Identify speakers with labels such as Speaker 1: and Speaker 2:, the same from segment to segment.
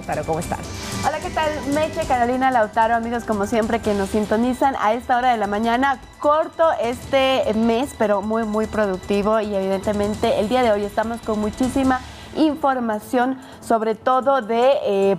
Speaker 1: Lautaro, ¿cómo están?
Speaker 2: Hola, ¿qué tal? Meche, Carolina, Lautaro, amigos como siempre que nos sintonizan a esta hora de la mañana. Corto este mes, pero muy productivo, y evidentemente el día de hoy estamos con muchísima información, sobre todo de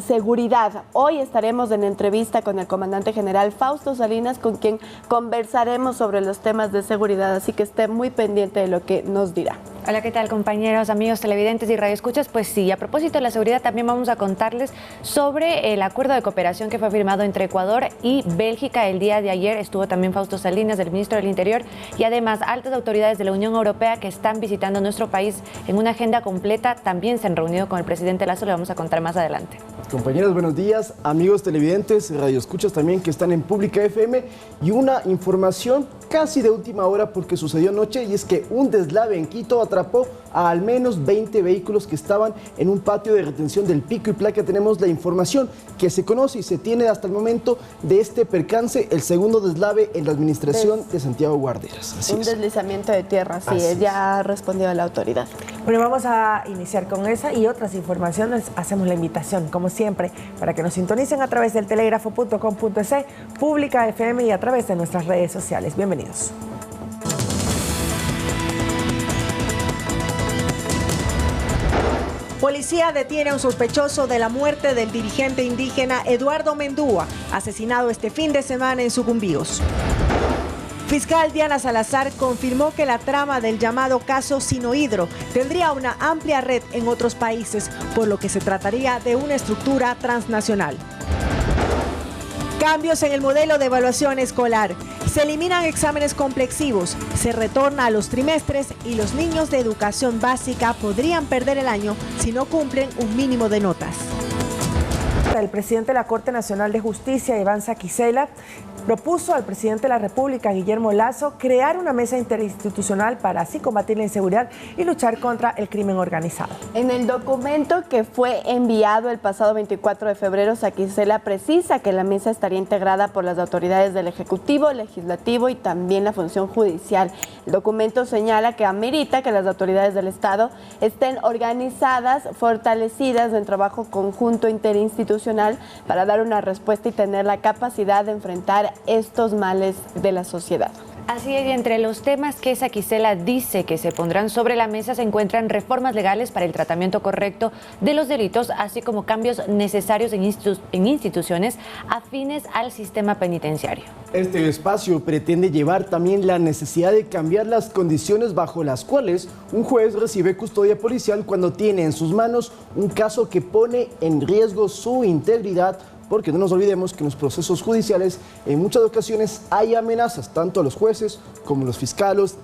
Speaker 2: seguridad. Hoy estaremos en entrevista con el comandante general Fausto Salinas, con quien conversaremos sobre los temas de seguridad, así que esté muy pendiente de lo que nos dirá.
Speaker 3: Hola, ¿qué tal, compañeros, amigos televidentes y radioescuchas? Pues sí, a propósito de la seguridad, también vamos a contarles sobre el acuerdo de cooperación que fue firmado entre Ecuador y Bélgica el día de ayer. Estuvo también Fausto Salinas, el ministro del Interior, y además altas autoridades de la Unión Europea que están visitando nuestro país en una agenda completa. También se han reunido con el presidente Lasso, le vamos a contar más adelante.
Speaker 4: Compañeros, buenos días, amigos televidentes, radioescuchas también que están en Pública FM, y una información casi de última hora porque sucedió anoche, y es que un deslave en Quito atrapó a al menos 20 vehículos que estaban en un patio de retención del Pico y Placa. Tenemos la información que se conoce y se tiene hasta el momento de este percance, el segundo deslave en la administración de Santiago Guarderas.
Speaker 2: Un deslizamiento de tierra, así es, ya ha respondido a la autoridad.
Speaker 1: Bueno, vamos a iniciar con esa y otras informaciones. Hacemos la invitación, como siempre, para que nos sintonicen a través del telégrafo.com.es, Pública FM y a través de nuestras redes sociales. Bienvenidos. Policía detiene a un sospechoso de la muerte del dirigente indígena Eduardo Mendúa, asesinado este fin de semana en Sucumbíos. Fiscal Diana Salazar confirmó que la trama del llamado caso Sinohidro tendría una amplia red en otros países, por lo que se trataría de una estructura transnacional. Cambios en el modelo de evaluación escolar. Se eliminan exámenes complexivos, se retorna a los trimestres y los niños de educación básica podrían perder el año si no cumplen un mínimo de notas. El presidente de la Corte Nacional de Justicia, Iván Saquicela, propuso al presidente de la República, Guillermo Lasso, crear una mesa interinstitucional para así combatir la inseguridad y luchar contra el crimen organizado.
Speaker 2: En el documento que fue enviado el pasado 24 de febrero, Saquicela precisa que la mesa estaría integrada por las autoridades del Ejecutivo, Legislativo y también la función judicial. El documento señala que amerita que las autoridades del Estado estén organizadas, fortalecidas en trabajo conjunto interinstitucional para dar una respuesta y tener la capacidad de enfrentar estos males de la sociedad.
Speaker 3: Así es, y entre los temas que Saquicela dice que se pondrán sobre la mesa se encuentran reformas legales para el tratamiento correcto de los delitos, así como cambios necesarios en instituciones afines al sistema penitenciario.
Speaker 4: Este espacio pretende llevar también la necesidad de cambiar las condiciones bajo las cuales un juez recibe custodia policial cuando tiene en sus manos un caso que pone en riesgo su integridad, porque no nos olvidemos que en los procesos judiciales en muchas ocasiones hay amenazas tanto a los jueces como a los fiscales,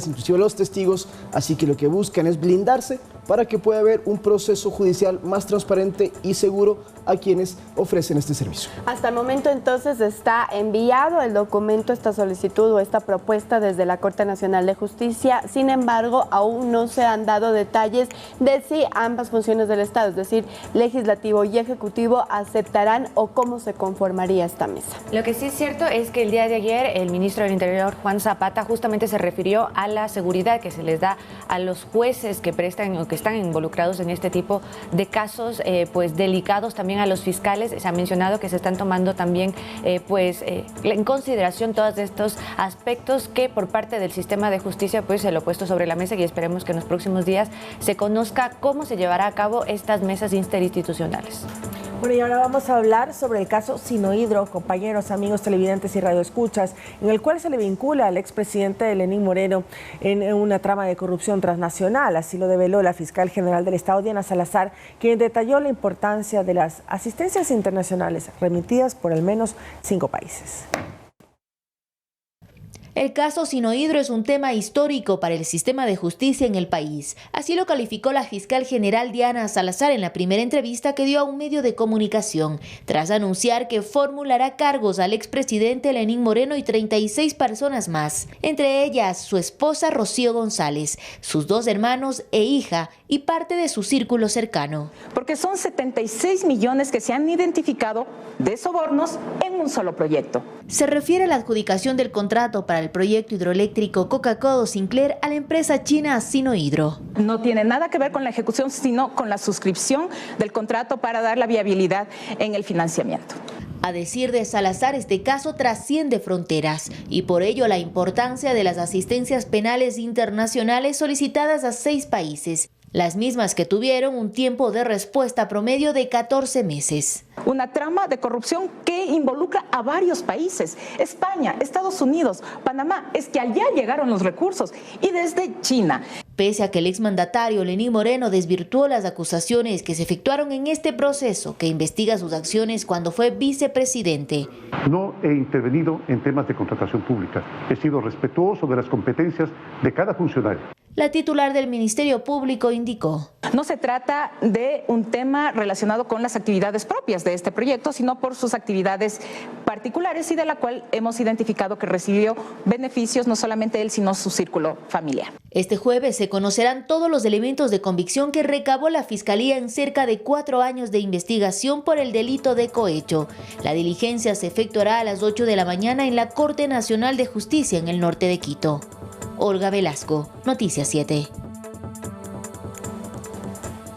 Speaker 4: inclusive a los testigos, así que lo que buscan es blindarse para que pueda haber un proceso judicial más transparente y seguro a quienes ofrecen este servicio.
Speaker 2: Hasta el momento entonces está enviado el documento, esta solicitud o esta propuesta desde la Corte Nacional de Justicia. Sin embargo, aún no se han dado detalles de si ambas funciones del Estado, es decir, legislativo y ejecutivo, aceptarán o cómo se conformaría esta mesa.
Speaker 3: Lo que sí es cierto es que el día de ayer el ministro del Interior, Juan Zapata, justamente se refirió a la seguridad que se les da a los jueces que prestan o que están involucrados en este tipo de casos delicados, también a los fiscales. Se ha mencionado que se están tomando también en consideración todos estos aspectos que por parte del sistema de justicia se lo ha puesto sobre la mesa, y esperemos que en los próximos días se conozca cómo se llevará a cabo estas mesas interinstitucionales.
Speaker 1: Bueno, y ahora vamos a hablar sobre el caso Sinohidro, compañeros, amigos televidentes y radioescuchas, en el cual se le vincula al expresidente Lenín Moreno en una trama de corrupción transnacional. Así lo develó la fiscal general del Estado, Diana Salazar, quien detalló la importancia de las asistencias internacionales remitidas por al menos 5 países.
Speaker 5: El caso Sinohidro es un tema histórico para el sistema de justicia en el país. Así lo calificó la fiscal general Diana Salazar en la primera entrevista que dio a un medio de comunicación, tras anunciar que formulará cargos al expresidente Lenín Moreno y 36 personas más, entre ellas su esposa Rocío González, sus 2 hermanos e hija y parte de su círculo cercano.
Speaker 6: Porque son 76 millones que se han identificado de sobornos en un solo proyecto.
Speaker 5: Se refiere a la adjudicación del contrato para el al proyecto hidroeléctrico Coca-Cola-Sinclair a la empresa china Sinohydro.
Speaker 6: No tiene nada que ver con la ejecución, sino con la suscripción del contrato para dar la viabilidad en el financiamiento.
Speaker 5: A decir de Salazar, este caso trasciende fronteras y por ello la importancia de las asistencias penales internacionales solicitadas a 6 países, las mismas que tuvieron un tiempo de respuesta promedio de 14 meses.
Speaker 6: Una trama de corrupción que involucra a varios países, España, Estados Unidos, Panamá, es que allá llegaron los recursos y desde China.
Speaker 5: Pese a que el exmandatario Lenín Moreno desvirtuó las acusaciones que se efectuaron en este proceso que investiga sus acciones cuando fue vicepresidente.
Speaker 7: No he intervenido en temas de contratación pública. He sido respetuoso de las competencias de cada funcionario.
Speaker 5: La titular del Ministerio Público indicó:
Speaker 6: No se trata de un tema relacionado con las actividades propias de este proyecto, sino por sus actividades particulares y de la cual hemos identificado que recibió beneficios no solamente él, sino su círculo familiar.
Speaker 5: Este jueves se conocerán todos los elementos de convicción que recabó la Fiscalía en cerca de 4 años de investigación por el delito de cohecho. La diligencia se efectuará a las 8 de la mañana en la Corte Nacional de Justicia en el norte de Quito. Olga Velasco, Noticias 7.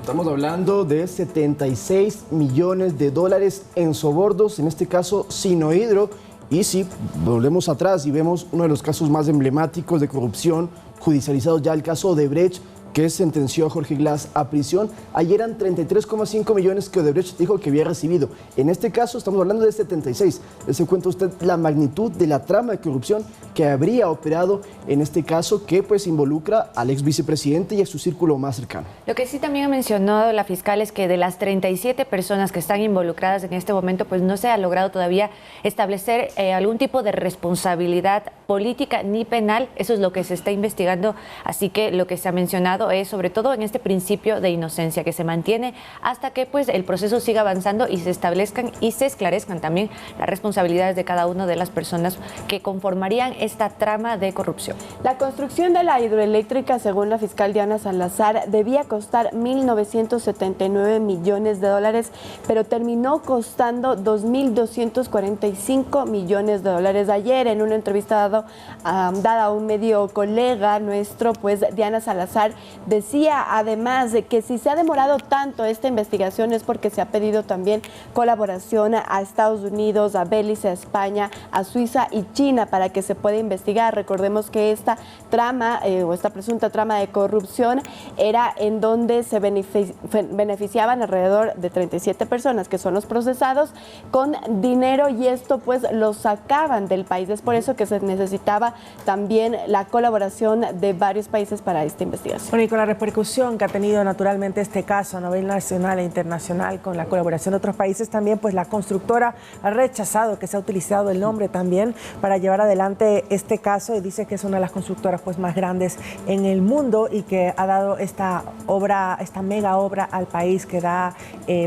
Speaker 4: Estamos hablando de 76 millones de dólares en sobornos, en este caso Sinohydro. Y si volvemos atrás y vemos uno de los casos más emblemáticos de corrupción judicializados ya, el caso Odebrecht, que sentenció a Jorge Glass a prisión. Ayer eran 33,5 millones que Odebrecht dijo que había recibido. En este caso estamos hablando de 76. ¿Se cuenta usted la magnitud de la trama de corrupción que habría operado en este caso, que pues involucra al ex vicepresidente y a su círculo más cercano?
Speaker 3: Lo que sí también mencionó la fiscal es que de las 37 personas que están involucradas en este momento, pues no se ha logrado todavía establecer algún tipo de responsabilidad política ni penal. Eso es lo que se está investigando. Así que lo que se ha mencionado es sobre todo en este principio de inocencia que se mantiene hasta que pues el proceso siga avanzando y se establezcan y se esclarezcan también las responsabilidades de cada una de las personas que conformarían esta trama de corrupción.
Speaker 2: La construcción de la hidroeléctrica, según la fiscal Diana Salazar, debía costar 1.979 millones de dólares, pero terminó costando 2.245 millones de dólares. Ayer, en una entrevista dada a un medio colega nuestro, pues Diana Salazar decía además de que si se ha demorado tanto esta investigación es porque se ha pedido también colaboración a Estados Unidos, a Belice, a España, a Suiza y China para que se pueda investigar. Recordemos que esta trama o esta presunta trama de corrupción era en donde se beneficiaban alrededor de 37 personas que son los procesados con dinero y esto pues lo sacaban del país. Es por eso que se necesitaba también la colaboración de varios países para esta investigación.
Speaker 1: Bueno, y con la repercusión que ha tenido naturalmente este caso a nivel nacional e internacional con la colaboración de otros países también, pues la constructora ha rechazado que se ha utilizado el nombre también para llevar adelante este caso y dice que es una de las constructoras pues más grandes en el mundo y que ha dado esta obra, esta mega obra al país que da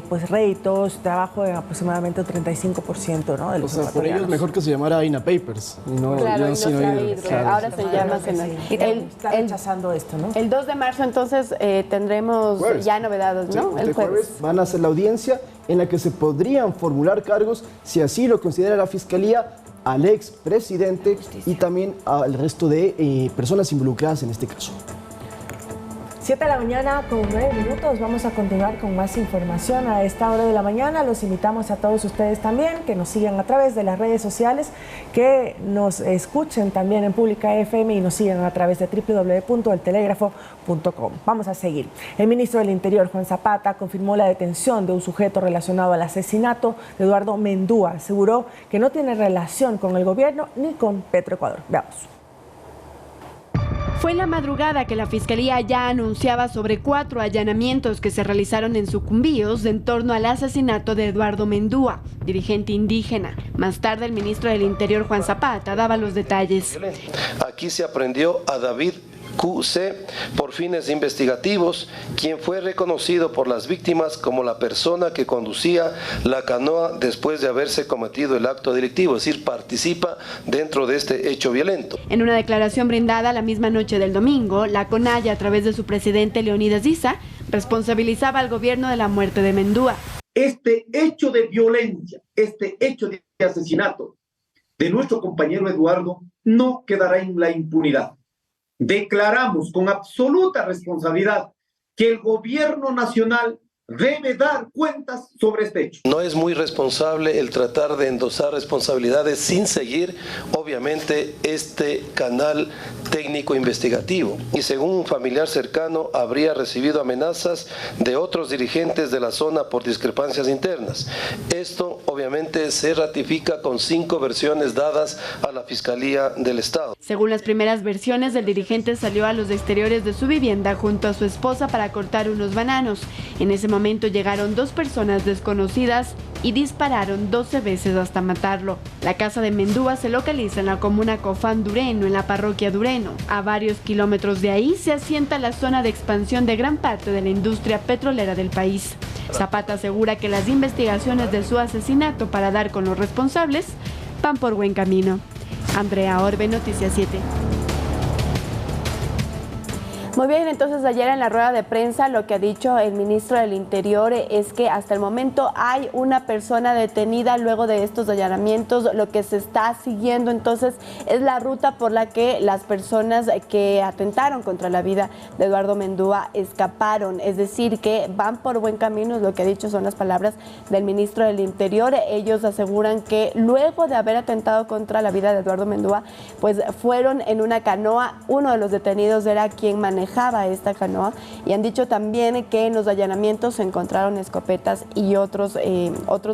Speaker 1: pues réditos, trabajo de aproximadamente un 35%, ¿no? De los
Speaker 4: por ello es mejor que se llamara INA Papers y no
Speaker 2: Sinohydro.
Speaker 4: Claro,
Speaker 2: ahora se llama Sinohydro.
Speaker 1: Está rechazando esto, ¿no?
Speaker 2: El 2 de marzo entonces tendremos
Speaker 4: jueves.
Speaker 2: ya novedades, ¿no?
Speaker 4: Sí,
Speaker 2: el jueves
Speaker 4: van a hacer la audiencia en la que se podrían formular cargos, si así lo considera la Fiscalía, al ex presidente y también al resto de personas involucradas en este caso.
Speaker 1: 7 de la mañana con 9 minutos, vamos a continuar con más información a esta hora de la mañana. Los invitamos a todos ustedes también que nos sigan a través de las redes sociales, que nos escuchen también en Pública FM y nos sigan a través de www.eltelegrafo.com. Vamos a seguir. El ministro del Interior, Juan Zapata, confirmó la detención de un sujeto relacionado al asesinato de Eduardo Mendúa. Aseguró que no tiene relación con el gobierno ni con Petroecuador. Veamos.
Speaker 8: Fue en la madrugada que la Fiscalía ya anunciaba sobre 4 allanamientos que se realizaron en Sucumbíos en torno al asesinato de Eduardo Mendúa, dirigente indígena. Más tarde, el ministro del Interior, Juan Zapata, daba los detalles.
Speaker 9: Aquí se aprendió a David QC por fines investigativos, quien fue reconocido por las víctimas como la persona que conducía la canoa después de haberse cometido el acto delictivo, es decir, participa dentro de este hecho violento.
Speaker 8: En una declaración brindada la misma noche del domingo, la CONAIE, a través de su presidente Leonidas Issa, responsabilizaba al gobierno de la muerte de Mendúa.
Speaker 10: Este hecho de violencia, este hecho de asesinato, de nuestro compañero Eduardo no quedará en la impunidad. Declaramos con absoluta responsabilidad que el gobierno nacional debe dar cuentas sobre este hecho.
Speaker 9: No es muy responsable el tratar de endosar responsabilidades sin seguir, obviamente, este canal técnico investigativo. Y según un familiar cercano, habría recibido amenazas de otros dirigentes de la zona por discrepancias internas. Esto, obviamente, se ratifica con 5 versiones dadas a la Fiscalía del Estado.
Speaker 8: Según las primeras versiones, el dirigente salió a los exteriores de su vivienda junto a su esposa para cortar unos bananos. En ese momento llegaron 2 personas desconocidas y dispararon 12 veces hasta matarlo. La casa de Mendúa se localiza en la comuna Cofán Dureno, en la parroquia Dureno. A varios kilómetros de ahí se asienta la zona de expansión de gran parte de la industria petrolera del país. Zapata asegura que las investigaciones de su asesinato para dar con los responsables van por buen camino. Andrea Orbe, Noticias 7.
Speaker 2: Muy bien, entonces ayer en la rueda de prensa lo que ha dicho el ministro del Interior es que hasta el momento hay una persona detenida luego de estos allanamientos. Lo que se está siguiendo entonces es la ruta por la que las personas que atentaron contra la vida de Eduardo Mendúa escaparon, es decir, que van por buen camino, lo que ha dicho son las palabras del ministro del Interior. Ellos aseguran que luego de haber atentado contra la vida de Eduardo Mendúa, pues fueron en una canoa. Uno de los detenidos era quien manejaba esta canoa, y han dicho también que en los allanamientos se encontraron escopetas y otros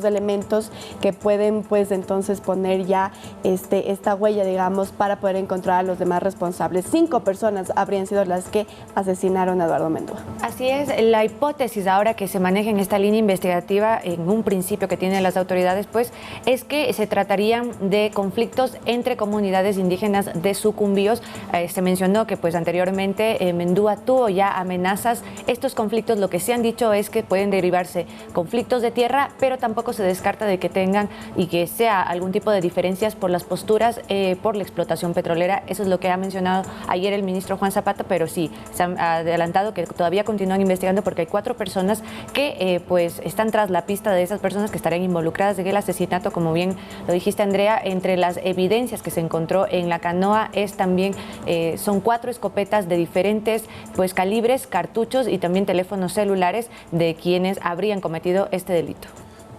Speaker 2: elementos que pueden pues entonces poner ya esta huella, digamos, para poder encontrar a los demás responsables. 5 personas habrían sido las que asesinaron a Eduardo Mendúa.
Speaker 3: Así es, la hipótesis ahora que se maneja en esta línea investigativa, en un principio que tienen las autoridades, pues es que se tratarían de conflictos entre comunidades indígenas de Sucumbíos. Se mencionó que pues anteriormente Mendúa tuvo ya amenazas. Estos conflictos, lo que se han dicho es que pueden derivarse conflictos de tierra, pero tampoco se descarta de que tengan y que sea algún tipo de diferencias por las posturas, por la explotación petrolera. Eso es lo que ha mencionado ayer el ministro Juan Zapata, pero sí, se han adelantado que todavía continúan investigando porque hay 4 personas que pues están tras la pista de esas personas que estarían involucradas en el asesinato. Como bien lo dijiste, Andrea, entre las evidencias que se encontró en la canoa es también, son 4 escopetas de diferentes pues calibres, cartuchos y también teléfonos celulares de quienes habrían cometido este delito.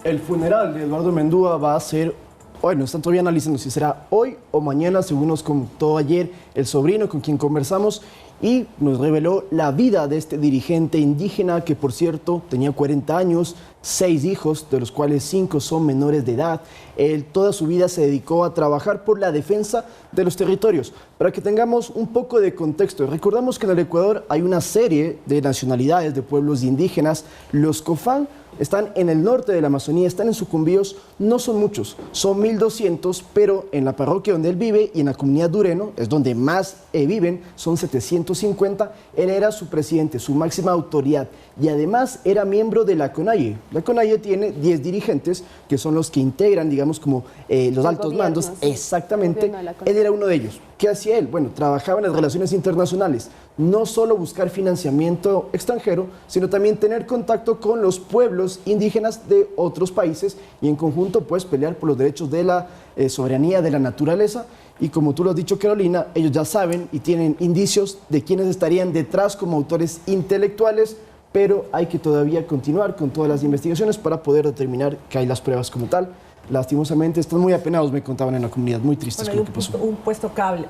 Speaker 4: El funeral de Eduardo Mendúa va a ser, bueno, están todavía analizando si será hoy o mañana, según nos contó ayer el sobrino con quien conversamos, y nos reveló la vida de este dirigente indígena que, por cierto, tenía 40 años, 6 hijos, de los cuales 5 son menores de edad. Él toda su vida se dedicó a trabajar por la defensa de los territorios. Para que tengamos un poco de contexto, recordamos que en el Ecuador hay una serie de nacionalidades de pueblos indígenas. Los Cofán están en el norte de la Amazonía, están en Sucumbíos, no son muchos, son 1.200, pero en la parroquia donde él vive y en la comunidad Dureno, es donde más viven, son 750. Él era su presidente, su máxima autoridad, y además era miembro de la CONAIE. La CONAIE tiene 10 dirigentes que son los que integran, digamos, como los altos mandos. Sí. Exactamente, él era uno de ellos. ¿Qué hacía él? Bueno, trabajaba en las relaciones internacionales, no solo buscar financiamiento extranjero, sino también tener contacto con los pueblos indígenas de otros países y en conjunto pues pelear por los derechos de la soberanía de la naturaleza. Y como tú lo has dicho, Carolina, ellos ya saben y tienen indicios de quiénes estarían detrás como autores intelectuales, pero hay que todavía continuar con todas las investigaciones para poder determinar que hay las pruebas como tal. Lastimosamente están muy apenados, me contaban en la comunidad, muy tristes con lo que pasó.
Speaker 11: Un puesto clave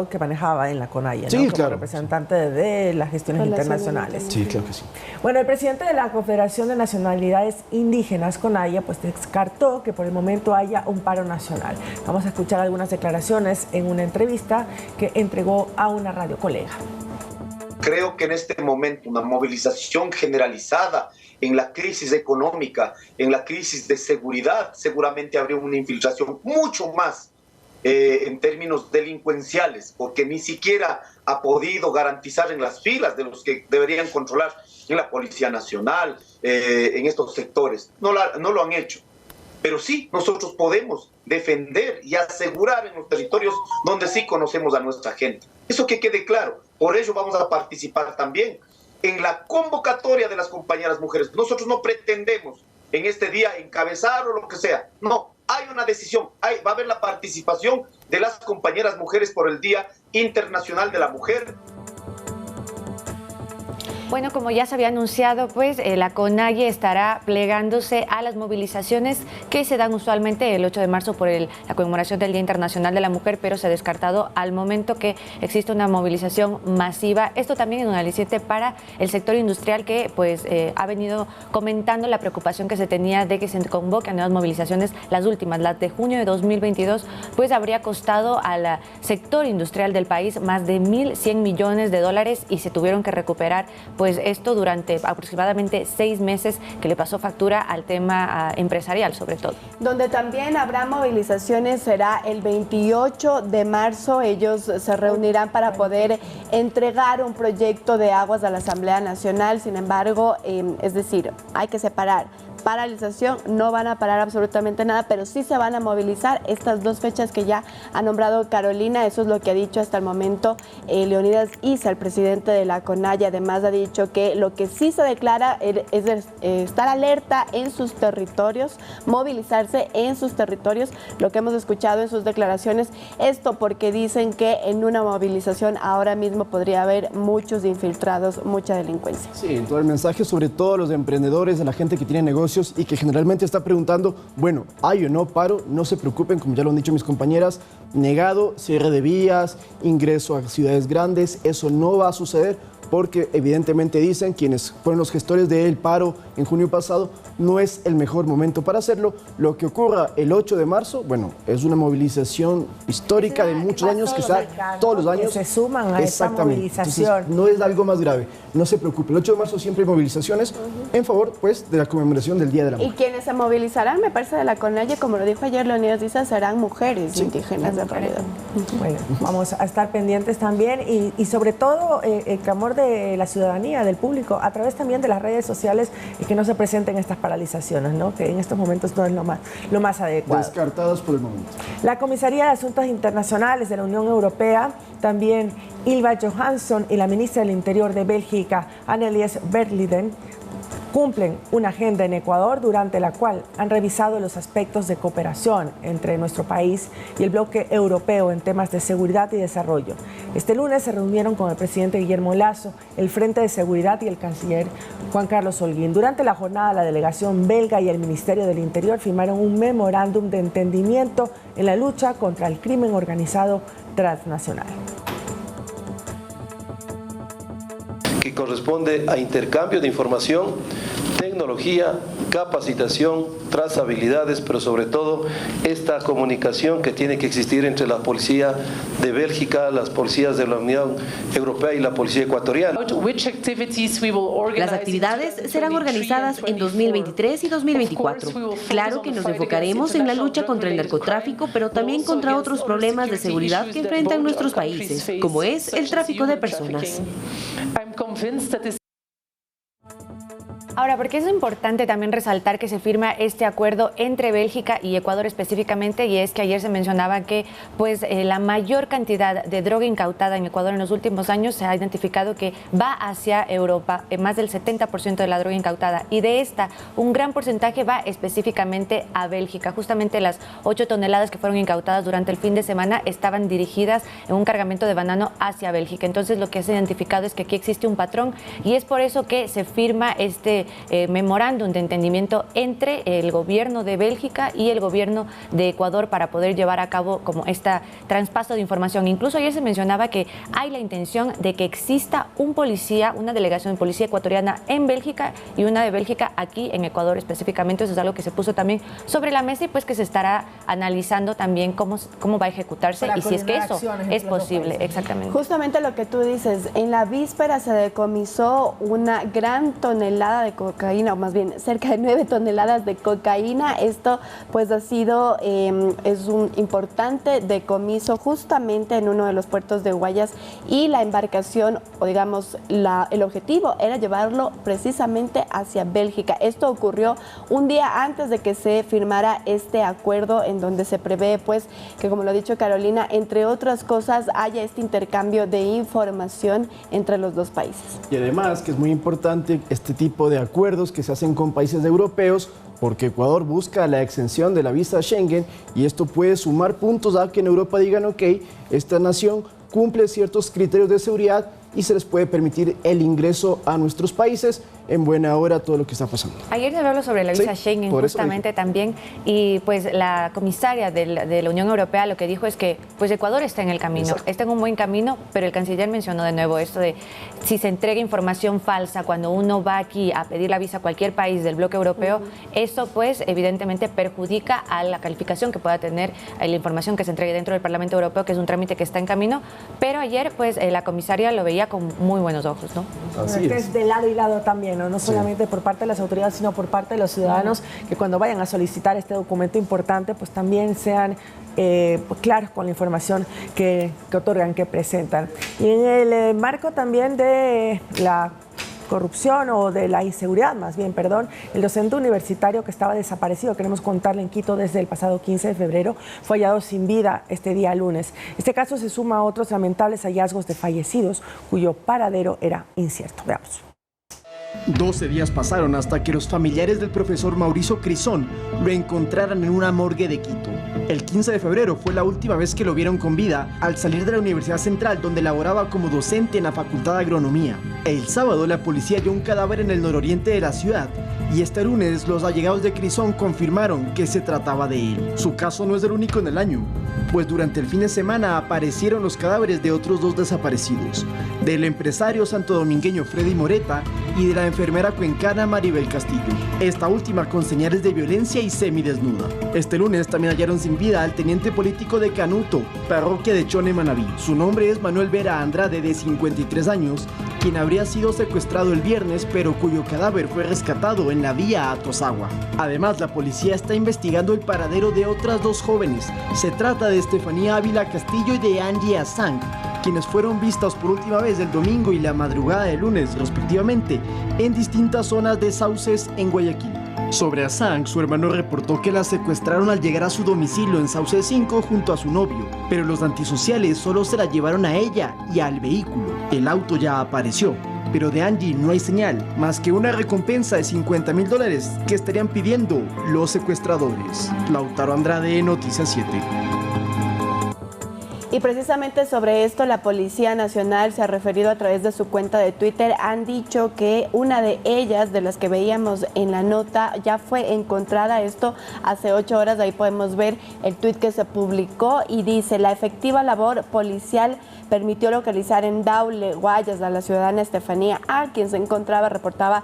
Speaker 11: que manejaba en la CONAIE, ¿no?
Speaker 4: Sí,
Speaker 11: como
Speaker 4: claro.
Speaker 11: representante de las gestiones internacionales.
Speaker 4: Sí, claro que sí.
Speaker 11: Bueno, el presidente de la Confederación de Nacionalidades Indígenas, CONAIE, pues descartó que por el momento haya un paro nacional. Vamos a escuchar algunas declaraciones en una entrevista que entregó a una radio colega.
Speaker 12: Creo que en este momento una movilización generalizada en la crisis económica, en la crisis de seguridad, seguramente habría una infiltración mucho más en términos delincuenciales, porque ni siquiera ha podido garantizar en las filas de los que deberían controlar en la Policía Nacional, en estos sectores. No lo han hecho. Pero sí, nosotros podemos defender y asegurar en los territorios donde sí conocemos a nuestra gente. Eso que quede claro. Por ello vamos a participar también en la convocatoria de las compañeras mujeres. Nosotros no pretendemos en este día encabezar o lo que sea. No, hay una decisión, va a haber la participación de las compañeras mujeres por el Día Internacional de la Mujer.
Speaker 3: Bueno, como ya se había anunciado, pues la CONAIE estará plegándose a las movilizaciones que se dan usualmente el 8 de marzo por la conmemoración del Día Internacional de la Mujer, pero se ha descartado al momento que existe una movilización masiva. Esto también es un aliciente para el sector industrial que pues ha venido comentando la preocupación que se tenía de que se convoquen nuevas movilizaciones. Las últimas, las de junio de 2022, pues habría costado al sector industrial del país más de 1.100 millones de dólares y se tuvieron que recuperar pues esto durante aproximadamente 6 meses, que le pasó factura al tema empresarial sobre todo.
Speaker 2: Donde también habrá movilizaciones será el 28 de marzo. Ellos se reunirán para poder entregar un proyecto de aguas a la Asamblea Nacional. Sin embargo, es decir, hay que separar. Paralización, no van a parar absolutamente nada, pero sí se van a movilizar estas 2 fechas que ya ha nombrado Carolina. Eso es lo que ha dicho hasta el momento Leonidas Issa, el presidente de la CONAIE. Además ha dicho que lo que sí se declara es estar alerta en sus territorios, movilizarse en sus territorios, lo que hemos escuchado en sus declaraciones. Esto porque dicen que en una movilización ahora mismo podría haber muchos infiltrados, mucha delincuencia.
Speaker 4: Sí, todo el mensaje sobre todo a los emprendedores, a la gente que tiene negocios y que generalmente está preguntando, bueno, ¿hay o no paro? No se preocupen, como ya lo han dicho mis compañeras, negado, cierre de vías, ingreso a ciudades grandes, eso no va a suceder porque evidentemente dicen quienes fueron los gestores del paro en junio pasado, no es el mejor momento para hacerlo. Lo que ocurra el 8 de marzo, bueno, es una movilización histórica de muchos años que está todos los años.
Speaker 11: Que se suman a esa movilización.
Speaker 4: Entonces, no es algo más grave, no se preocupe. El 8 de marzo siempre hay movilizaciones en favor pues, de la conmemoración del Día de la Mujer.
Speaker 2: Y quienes se movilizarán, me parece, de la CONAIE, como lo dijo ayer Leonidas Issa, serán mujeres indígenas de realidad.
Speaker 11: Bueno, vamos a estar pendientes también y sobre todo el clamor de la ciudadanía, del público, a través también de las redes sociales y que no se presenten estas paralizaciones, ¿no? Que en estos momentos no es lo más adecuado.
Speaker 4: Descartadas por el momento.
Speaker 11: La Comisaría de Asuntos Internacionales de la Unión Europea, también Ylva Johansson y la ministra del Interior de Bélgica, Annelies Verlinden, cumplen una agenda en Ecuador durante la cual han revisado los aspectos de cooperación entre nuestro país y el bloque europeo en temas de seguridad y desarrollo. Este lunes se reunieron con el presidente Guillermo Lasso, el Frente de Seguridad y el canciller Juan Carlos Holguín. Durante la jornada, la delegación belga y el Ministerio del Interior firmaron un memorándum de entendimiento en la lucha contra el crimen organizado transnacional.
Speaker 9: Que corresponde a intercambio de información, tecnología, capacitación, trazabilidades, pero sobre todo esta comunicación que tiene que existir entre la policía de Bélgica, las policías de la Unión Europea y la policía ecuatoriana.
Speaker 13: Las actividades serán organizadas en 2023 y 2024. Claro que nos enfocaremos en la lucha contra el narcotráfico, pero también contra otros problemas de seguridad que enfrentan nuestros países, como es el tráfico de personas.
Speaker 3: Ahora, porque es importante también resaltar que se firma este acuerdo entre Bélgica y Ecuador específicamente, y es que ayer se mencionaba que pues la mayor cantidad de droga incautada en Ecuador en los últimos años se ha identificado que va hacia Europa, más del 70% de la droga incautada, y de esta un gran porcentaje va específicamente a Bélgica. Justamente las 8 toneladas que fueron incautadas durante el fin de semana estaban dirigidas en un cargamento de banano hacia Bélgica. Entonces lo que se ha identificado es que aquí existe un patrón y es por eso que se firma este memorándum de entendimiento entre el gobierno de Bélgica y el gobierno de Ecuador para poder llevar a cabo como este traspaso de información. Incluso ayer se mencionaba que hay la intención de que exista un policía, una delegación de policía ecuatoriana en Bélgica y una de Bélgica aquí en Ecuador específicamente. Eso es algo que se puso también sobre la mesa y pues que se estará analizando también cómo va a ejecutarse y si es que eso es posible. Exactamente.
Speaker 2: Justamente lo que tú dices, en la víspera se decomisó una gran tonelada de cocaína, o más bien cerca de 9 toneladas de cocaína. Esto pues ha sido, es un importante decomiso justamente en uno de los puertos de Guayas, y la embarcación, o digamos, el objetivo era llevarlo precisamente hacia Bélgica. Esto ocurrió un día antes de que se firmara este acuerdo, en donde se prevé pues que, como lo ha dicho Carolina, entre otras cosas haya este intercambio de información entre los dos países.
Speaker 4: Y además que es muy importante este tipo de acuerdos que se hacen con países europeos, porque Ecuador busca la exención de la visa Schengen y esto puede sumar puntos a que en Europa digan, ok, esta nación cumple ciertos criterios de seguridad y se les puede permitir el ingreso a nuestros países. En buena hora todo lo que está pasando.
Speaker 3: Ayer se habló sobre la visa Schengen justamente también, y pues la comisaria de la Unión Europea lo que dijo es que pues Ecuador está en el camino, está en un buen camino, pero el canciller mencionó de nuevo esto de si se entrega información falsa cuando uno va aquí a pedir la visa a cualquier país del bloque europeo, eso pues evidentemente perjudica a la calificación que pueda tener la información que se entregue dentro del Parlamento Europeo, que es un trámite que está en camino, pero ayer pues la comisaria lo veía con muy buenos ojos, ¿no?
Speaker 11: Así es de lado y lado también, ¿no? No solamente por parte de las autoridades, sino por parte de los ciudadanos, que cuando vayan a solicitar este documento importante, pues también sean claros con la información que otorgan, que presentan. Y en el marco también de la corrupción o de la inseguridad, más bien, perdón, el docente universitario que estaba desaparecido, queremos contarle, en Quito desde el pasado 15 de febrero, fue hallado sin vida este día lunes. Este caso se suma a otros lamentables hallazgos de fallecidos cuyo paradero era incierto. Veamos.
Speaker 4: 12 días pasaron hasta que los familiares del profesor Mauricio Crisón lo encontraran en una morgue de Quito. El 15 de febrero fue la última vez que lo vieron con vida al salir de la Universidad Central, donde laboraba como docente en la Facultad de Agronomía. El sábado la policía halló un cadáver en el nororiente de la ciudad y este lunes los allegados de Crisón confirmaron que se trataba de él. Su caso no es el único en el año, pues durante el fin de semana aparecieron los cadáveres de otros 2 desaparecidos, del empresario santodomingueño Freddy Moreta y de la enfermera cuencana Maribel Castillo, esta última con señales de violencia y semidesnuda. Este lunes también hallaron sin vida al teniente político de Canuto, parroquia de Chone, Manabí. Su nombre es Manuel Vera Andrade, de 53 años, quien habría sido secuestrado el viernes, pero cuyo cadáver fue rescatado en la vía a Tosagua. Además, la policía está investigando el paradero de otras 2 jóvenes. Se trata de Estefanía Ávila Castillo y de Angie Asang, quienes fueron vistas por última vez el domingo y la madrugada del lunes, respectivamente, en distintas zonas de Sauces en Guayaquil. Sobre Asang, su hermano reportó que la secuestraron al llegar a su domicilio en Sauces 5 junto a su novio, pero los antisociales solo se la llevaron a ella y al vehículo. El auto ya apareció, pero de Angie no hay señal, más que una recompensa de $50,000 que estarían pidiendo los secuestradores. Lautaro Andrade, Noticias 7.
Speaker 2: Y precisamente sobre esto la Policía Nacional se ha referido a través de su cuenta de Twitter. Han dicho que una de ellas, de las que veíamos en la nota, ya fue encontrada, esto hace 8 horas, ahí podemos ver el tuit que se publicó y dice: la efectiva labor policial permitió localizar en Daule, Guayas, a la ciudadana Estefanía A, quien se encontraba reportada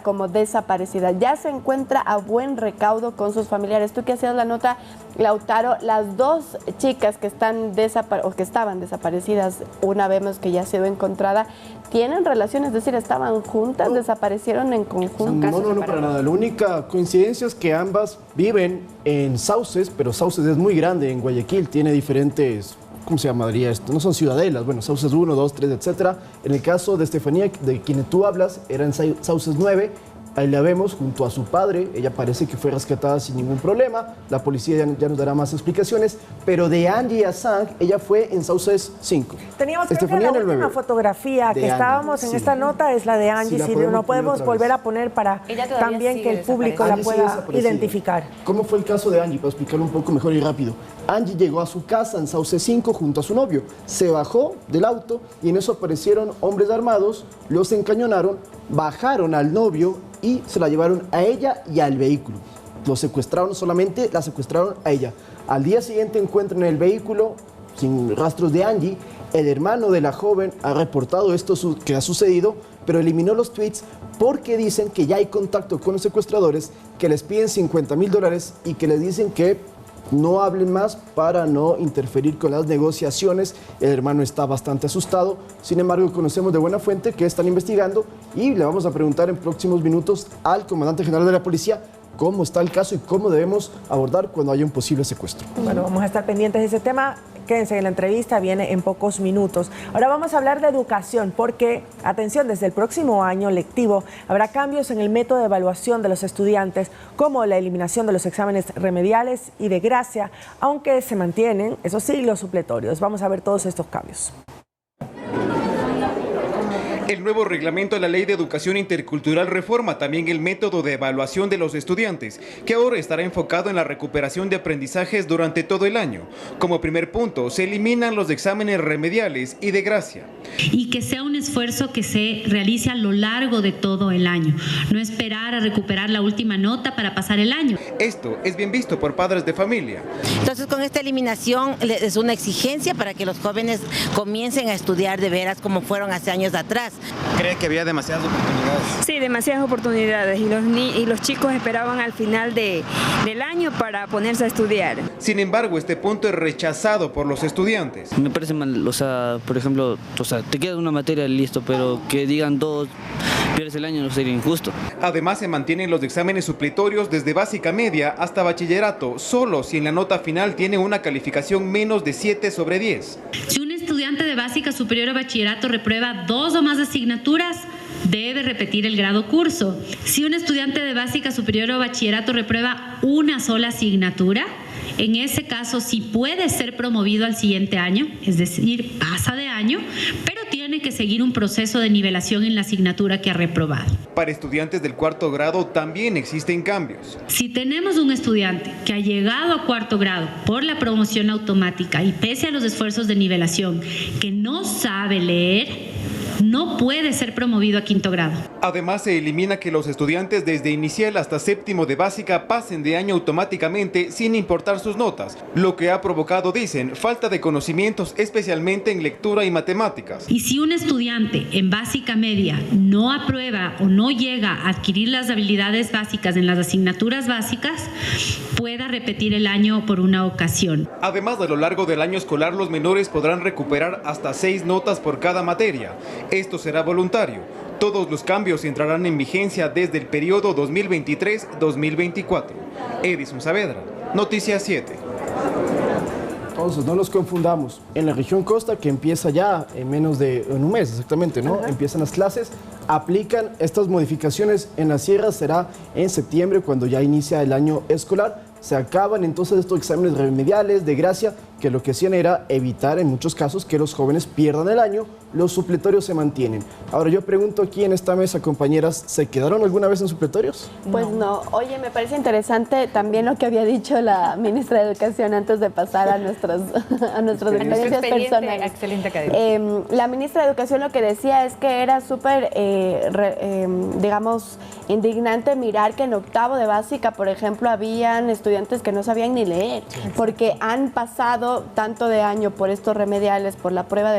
Speaker 2: como desaparecida. Ya se encuentra a buen recaudo con sus familiares. Tú que hacías la nota, Lautaro, las 2 chicas que estaban desaparecidas, una vemos que ya ha sido encontrada, ¿tienen relación? Es decir, ¿estaban juntas? No. ¿Desaparecieron en conjunto?
Speaker 4: No, para nada. La única coincidencia es que ambas viven en Sauces, pero Sauces es muy grande en Guayaquil, tiene diferentes... ¿Cómo se llamaría esto? No son ciudadelas, bueno, Sauces 1, 2, 3, etcétera. En el caso de Estefanía, de quien tú hablas, era en Sauces 9. Ahí la vemos junto a su padre. Ella parece que fue rescatada sin ningún problema. La policía ya nos dará más explicaciones. Pero de Angie Asang, ella fue en Sauces 5.
Speaker 11: Teníamos que ver la última fotografía que estábamos en esta nota, es la de Angie. Si no podemos volver a poner para también que el público la pueda identificar.
Speaker 4: ¿Cómo fue el caso de Angie? Para explicarlo un poco mejor y rápido. Angie llegó a su casa en Sauces 5 junto a su novio. Se bajó del auto y en eso aparecieron hombres armados, los encañonaron, bajaron al novio y se la llevaron a ella y al vehículo. Los secuestraron, solamente la secuestraron a ella. Al día siguiente encuentran el vehículo sin rastros de Angie. El hermano de la joven ha reportado esto que ha sucedido, pero eliminó los tweets porque dicen que ya hay contacto con los secuestradores, que les piden $50,000 y que les dicen que no hablen más para no interferir con las negociaciones. El hermano está bastante asustado. Sin embargo, conocemos de buena fuente que están investigando y le vamos a preguntar en próximos minutos al comandante general de la policía cómo está el caso y cómo debemos abordar cuando haya un posible secuestro.
Speaker 11: Bueno, vamos a estar pendientes de ese tema. Quédense en la entrevista, viene en pocos minutos. Ahora vamos a hablar de educación porque, atención, desde el próximo año lectivo habrá cambios en el método de evaluación de los estudiantes, como la eliminación de los exámenes remediales y de gracia, aunque se mantienen, eso sí, los supletorios. Vamos a ver todos estos cambios.
Speaker 14: El nuevo reglamento de la Ley de Educación Intercultural reforma también el método de evaluación de los estudiantes, que ahora estará enfocado en la recuperación de aprendizajes durante todo el año. Como primer punto, se eliminan los exámenes remediales y de gracia.
Speaker 15: Y que sea un esfuerzo que se realice a lo largo de todo el año, no esperar a recuperar la última nota para pasar el año.
Speaker 14: Esto es bien visto por padres de familia.
Speaker 16: Entonces, con esta eliminación es una exigencia para que los jóvenes comiencen a estudiar de veras como fueron hace años atrás.
Speaker 17: ¿Cree que había demasiadas oportunidades?
Speaker 18: Sí, demasiadas oportunidades y los chicos esperaban al final del año para ponerse a estudiar.
Speaker 14: Sin embargo, este punto es rechazado por los estudiantes.
Speaker 19: Me parece mal, por ejemplo, te queda una materia listo, pero que digan todos pierdes el año no sería injusto.
Speaker 14: Además, se mantienen los exámenes supletorios desde básica media hasta bachillerato, solo si en la nota final tiene una calificación menos de 7 sobre 10.
Speaker 15: Si un estudiante de básica superior o bachillerato reprueba 2 o más asignaturas, debe repetir el grado curso. Si un estudiante de básica superior o bachillerato reprueba una sola asignatura, en ese caso sí puede ser promovido al siguiente año, es decir, pasa de año, pero tiene que seguir un proceso de nivelación en la asignatura que ha reprobado.
Speaker 14: Para estudiantes del cuarto grado también existen cambios.
Speaker 15: Si tenemos un estudiante que ha llegado a cuarto grado por la promoción automática y pese a los esfuerzos de nivelación que no sabe leer, no puede ser promovido a quinto grado.
Speaker 14: Además, se elimina que los estudiantes desde inicial hasta séptimo de básica pasen de año automáticamente sin importar sus notas, lo que ha provocado, dicen, falta de conocimientos, especialmente en lectura y matemáticas.
Speaker 15: Y si un estudiante en básica media no aprueba o no llega a adquirir las habilidades básicas en las asignaturas básicas, pueda repetir el año por una ocasión.
Speaker 14: Además, a lo largo del año escolar, los menores podrán recuperar hasta 6 notas por cada materia. Esto será voluntario. Todos los cambios entrarán en vigencia desde el periodo 2023-2024. Edison Saavedra, Noticias 7.
Speaker 4: Entonces, no nos confundamos. En la región costa, que empieza ya en un mes exactamente, ¿no? Empiezan las clases, aplican estas modificaciones. En la sierra será en septiembre, cuando ya inicia el año escolar. Se acaban entonces estos exámenes remediales de gracia, que lo que hacían era evitar en muchos casos que los jóvenes pierdan el año. Los supletorios se mantienen. Ahora yo pregunto aquí en esta mesa, compañeras, ¿se quedaron alguna vez en supletorios?
Speaker 2: Pues no. Oye, me parece interesante también lo que había dicho la ministra de Educación antes de pasar a nuestras experiencias personales.
Speaker 3: Excelente academia.
Speaker 2: La ministra de Educación lo que decía es que era súper, digamos, indignante mirar que en octavo de básica, por ejemplo, habían estudiantes que no sabían ni leer, porque han pasado tanto de año por estos remediales, por la prueba,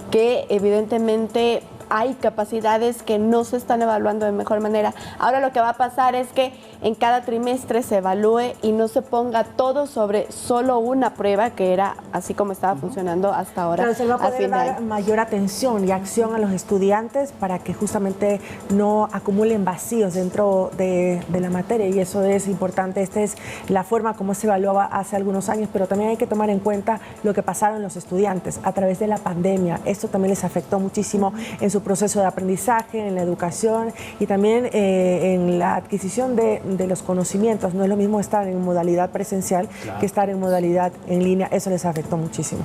Speaker 2: que evidentemente hay capacidades que no se están evaluando de mejor manera. Ahora lo que va a pasar es que en cada trimestre se evalúe y no se ponga todo sobre solo una prueba, que era así como estaba funcionando hasta ahora.
Speaker 11: Pero se va a poder dar mayor atención y acción a los estudiantes para que justamente no acumulen vacíos dentro de la materia, y eso es importante. Esta es la forma como se evaluaba hace algunos años, pero también hay que tomar en cuenta lo que pasaron los estudiantes a través de la pandemia. Esto también les afectó muchísimo en su proceso de aprendizaje, en la educación y también en la adquisición de los conocimientos. No es lo mismo estar en modalidad presencial que estar en modalidad en línea. Eso les afectó muchísimo.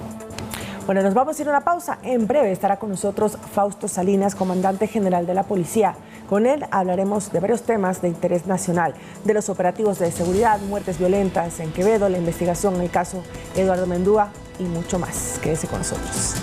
Speaker 11: Bueno, nos vamos a ir a una pausa. En breve estará con nosotros Fausto Salinas, comandante general de la policía. Con él hablaremos de varios temas de interés nacional, de los operativos de seguridad, muertes violentas en Quevedo, la investigación en el caso Eduardo Mendúa y mucho más. Quédese con nosotros.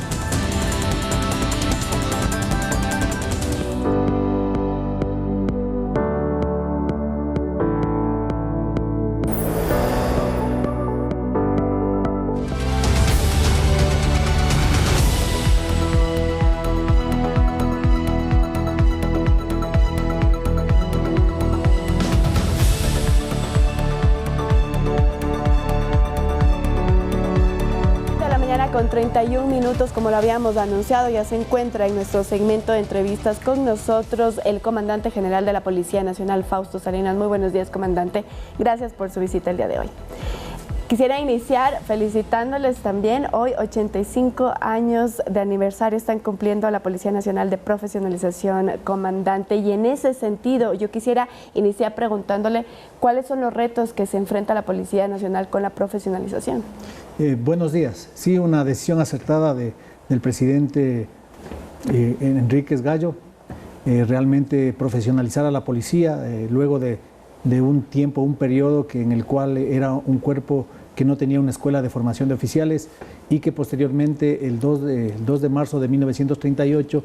Speaker 2: Con 31 minutos, como lo habíamos anunciado, ya se encuentra en nuestro segmento de entrevistas con nosotros el comandante general de la Policía Nacional, Fausto Salinas. Muy buenos días, comandante. Gracias por su visita el día de hoy. Quisiera iniciar felicitándoles también. Hoy 85 años de aniversario están cumpliendo la Policía Nacional de Profesionalización, comandante, y en ese sentido yo quisiera iniciar preguntándole cuáles son los retos que se enfrenta la Policía Nacional con la profesionalización.
Speaker 20: Buenos días. Sí, una decisión acertada del presidente Enríquez Gallo, realmente profesionalizar a la policía, luego de un tiempo, un periodo en el cual era un cuerpo que no tenía una escuela de formación de oficiales y que posteriormente, el 2 de marzo de 1938,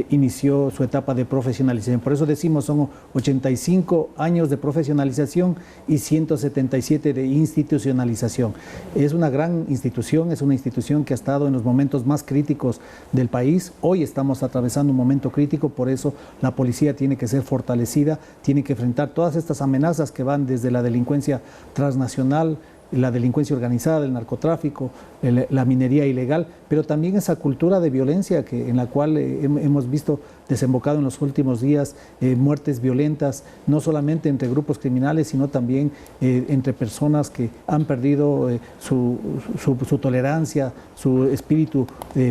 Speaker 20: inició su etapa de profesionalización. Por eso decimos, son 85 años de profesionalización y 177 de institucionalización. Es una gran institución, es una institución que ha estado en los momentos más críticos del país. Hoy estamos atravesando un momento crítico, por eso la policía tiene que ser fortalecida, tiene que enfrentar todas estas amenazas que van desde la delincuencia transnacional, la delincuencia organizada, el narcotráfico, la minería ilegal, pero también esa cultura de violencia en la cual hemos visto desembocado en los últimos días muertes violentas, no solamente entre grupos criminales, sino también entre personas que han perdido su tolerancia, su espíritu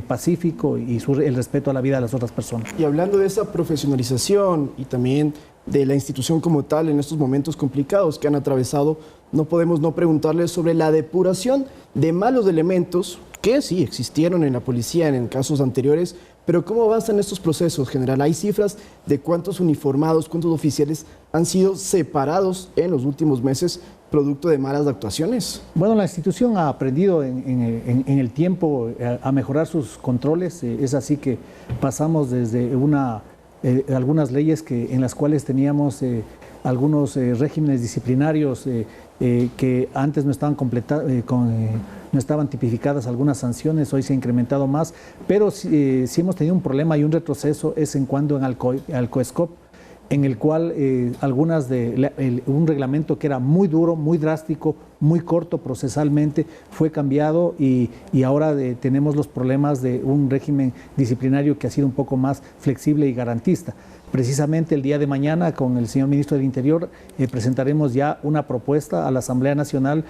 Speaker 20: pacífico y el respeto a la vida de las otras personas.
Speaker 4: Y hablando de esa profesionalización y también de la institución como tal en estos momentos complicados que han atravesado, no podemos no preguntarles sobre la depuración de malos elementos que sí existieron en la policía en casos anteriores, pero ¿cómo avanzan estos procesos, general? ¿Hay cifras de cuántos uniformados, cuántos oficiales han sido separados en los últimos meses producto de malas actuaciones? Bueno, la institución ha aprendido en el tiempo a mejorar sus controles. Es así que pasamos desde algunas leyes en las cuales teníamos algunos regímenes disciplinarios que antes no estaban tipificadas algunas sanciones, hoy se ha incrementado más, pero sí hemos tenido un problema y un retroceso es en cuanto al COESCOP, en el cual un reglamento que era muy duro, muy drástico, muy corto procesalmente, fue cambiado y ahora tenemos los problemas de un régimen disciplinario que ha sido un poco más flexible y garantista. Precisamente el día de mañana con el señor ministro del Interior presentaremos ya una propuesta a la Asamblea Nacional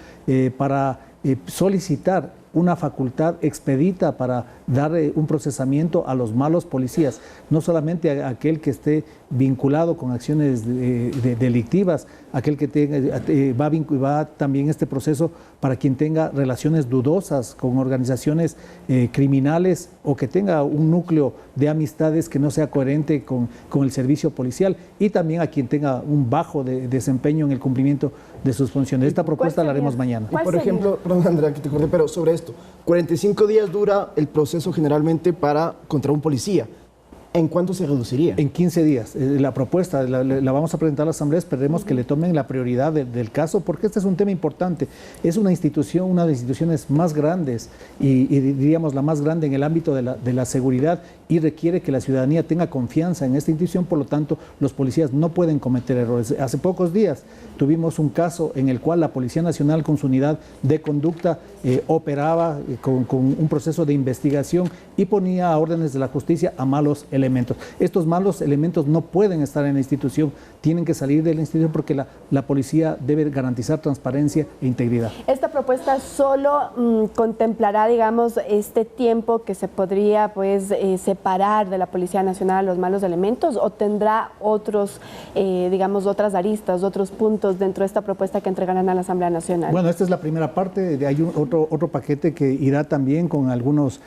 Speaker 4: para solicitar una facultad expedita para dar un procesamiento a los malos policías, no solamente a aquel que esté vinculado con acciones delictivas, aquel que va también este proceso para quien tenga relaciones dudosas con organizaciones criminales o que tenga un núcleo de amistades que no sea coherente con el servicio policial, y también a quien tenga un bajo desempeño en el cumplimiento de sus funciones. Esta propuesta la haremos mañana. Y por ejemplo, perdón Andrea que te corté, pero sobre esto, 45 días dura el proceso generalmente contra un policía. ¿En cuánto se reduciría? En 15 días. La propuesta la vamos a presentar a la Asamblea, esperemos que le tomen la prioridad del caso, porque este es un tema importante. Es una institución, una de las instituciones más grandes y diríamos la más grande en el ámbito de la seguridad, y requiere que la ciudadanía tenga confianza en esta institución, por lo tanto los policías no pueden cometer errores. Hace pocos días tuvimos un caso en el cual la Policía Nacional con su unidad de conducta operaba con un proceso de investigación y ponía a órdenes de la justicia a malos elementos. Estos malos elementos no pueden estar en la institución, tienen que salir de la institución porque la policía debe garantizar transparencia e integridad.
Speaker 2: ¿Esta propuesta solo contemplará, digamos, este tiempo que se podría separar de la Policía Nacional a los malos elementos, o tendrá otros, digamos, otras aristas, otros puntos dentro de esta propuesta que entregarán a la Asamblea Nacional? Bueno, esta es la primera parte, hay otro paquete que irá también con algunas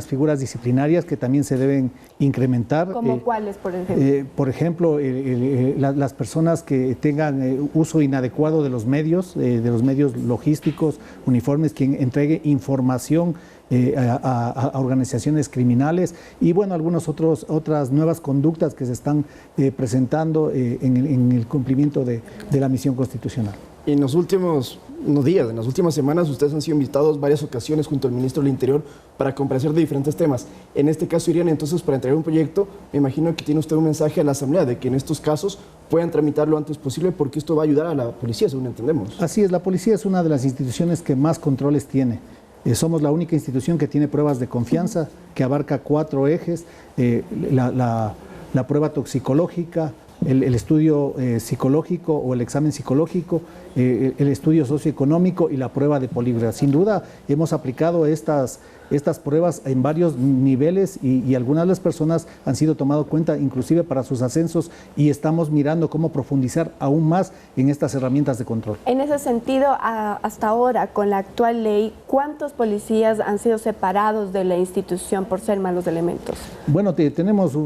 Speaker 2: figuras disciplinarias que también se deben incrementar. ¿Cómo cuáles, por ejemplo? Por ejemplo, las personas que tengan uso inadecuado de los medios logísticos, uniformes, quien entregue información a organizaciones criminales, y bueno, otras nuevas conductas que se están presentando en el cumplimiento de la misión constitucional. En los últimos días, en las últimas semanas, ustedes han sido invitados varias ocasiones junto al ministro del Interior para conversar de diferentes temas. En este caso irían entonces para entregar un proyecto. Me imagino que tiene usted un mensaje a la Asamblea de que en estos casos puedan tramitar lo antes posible, porque esto va a ayudar a la policía, según entendemos. Así es, la policía es una de las instituciones que más controles tiene. Somos la única institución que tiene pruebas de confianza, que abarca 4 ejes, la prueba toxicológica, el estudio psicológico o el examen psicológico, el estudio socioeconómico y la prueba de polígrafo. Sin duda hemos aplicado estas
Speaker 20: estas pruebas en varios niveles y algunas de las personas han sido tomadas en cuenta inclusive para sus ascensos, y estamos mirando cómo profundizar aún más en estas herramientas de control.
Speaker 8: En ese sentido, hasta ahora, con la actual ley, ¿cuántos policías han sido separados de la institución por ser malos elementos?
Speaker 20: Bueno, tenemos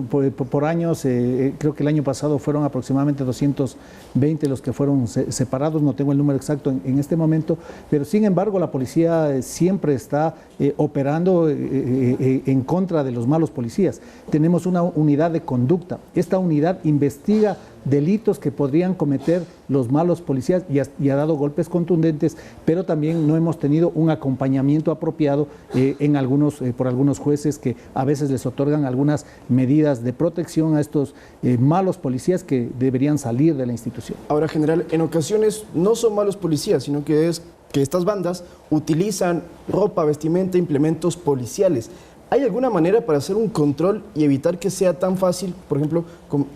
Speaker 20: por años, creo que el año pasado fueron aproximadamente 220 los que fueron separados, no tengo el número exacto en este momento, pero sin embargo la policía siempre está operando en contra de los malos policías. Tenemos una unidad de conducta. Esta unidad investiga delitos que podrían cometer los malos policías y ha dado golpes contundentes, pero también no hemos tenido un acompañamiento apropiado por algunos jueces que a veces les otorgan algunas medidas de protección a estos malos policías que deberían salir de la institución.
Speaker 4: Ahora, general, en ocasiones no son malos policías, sino que es que estas bandas utilizan ropa, vestimenta, implementos policiales. ¿Hay alguna manera para hacer un control y evitar que sea tan fácil, por ejemplo,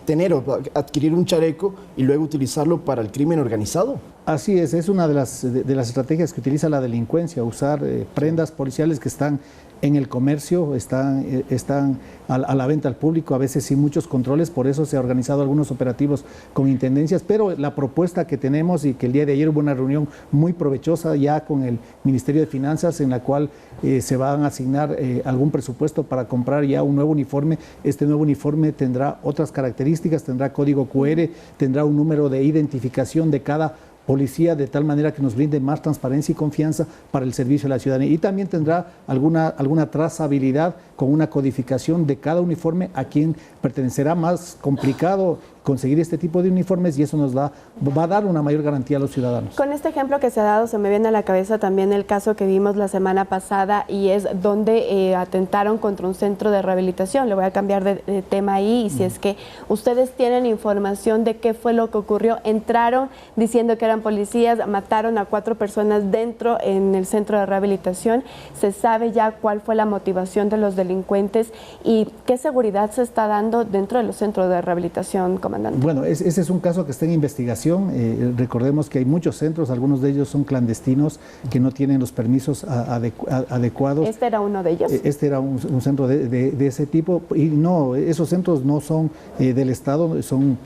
Speaker 4: tener o adquirir un chaleco y luego utilizarlo para el crimen organizado?
Speaker 20: Así es una de las estrategias que utiliza la delincuencia, usar prendas policiales que están en el comercio, están a la venta al público, a veces sin muchos controles. Por eso se han organizado algunos operativos con intendencias, pero la propuesta que tenemos, y que el día de ayer hubo una reunión muy provechosa ya con el Ministerio de Finanzas, en la cual se van a asignar algún presupuesto para comprar ya un nuevo uniforme. Este nuevo uniforme tendrá otras características, tendrá código QR, tendrá un número de identificación de cada policía, de tal manera que nos brinde más transparencia y confianza para el servicio a la ciudadanía, y también tendrá alguna trazabilidad con una codificación de cada uniforme a quien pertenecerá. Más complicado conseguir este tipo de uniformes, y eso va a dar una mayor garantía a los ciudadanos.
Speaker 8: Con este ejemplo que se ha dado, se me viene a la cabeza también el caso que vimos la semana pasada, y es donde atentaron contra un centro de rehabilitación. Le voy a cambiar de tema ahí, y si es que ustedes tienen información de qué fue lo que ocurrió. Entraron diciendo que eran policías, mataron a 4 personas dentro en el centro de rehabilitación. ¿Se sabe ya cuál fue la motivación de los delincuentes y qué seguridad se está dando dentro de los centros de rehabilitación, comandante?
Speaker 20: Bueno, ese es un caso que está en investigación. Recordemos que hay muchos centros, algunos de ellos son clandestinos, que no tienen los permisos adecuados.
Speaker 8: ¿Este era uno de ellos?
Speaker 20: Este era un centro de ese tipo, y no, esos centros no son del Estado, son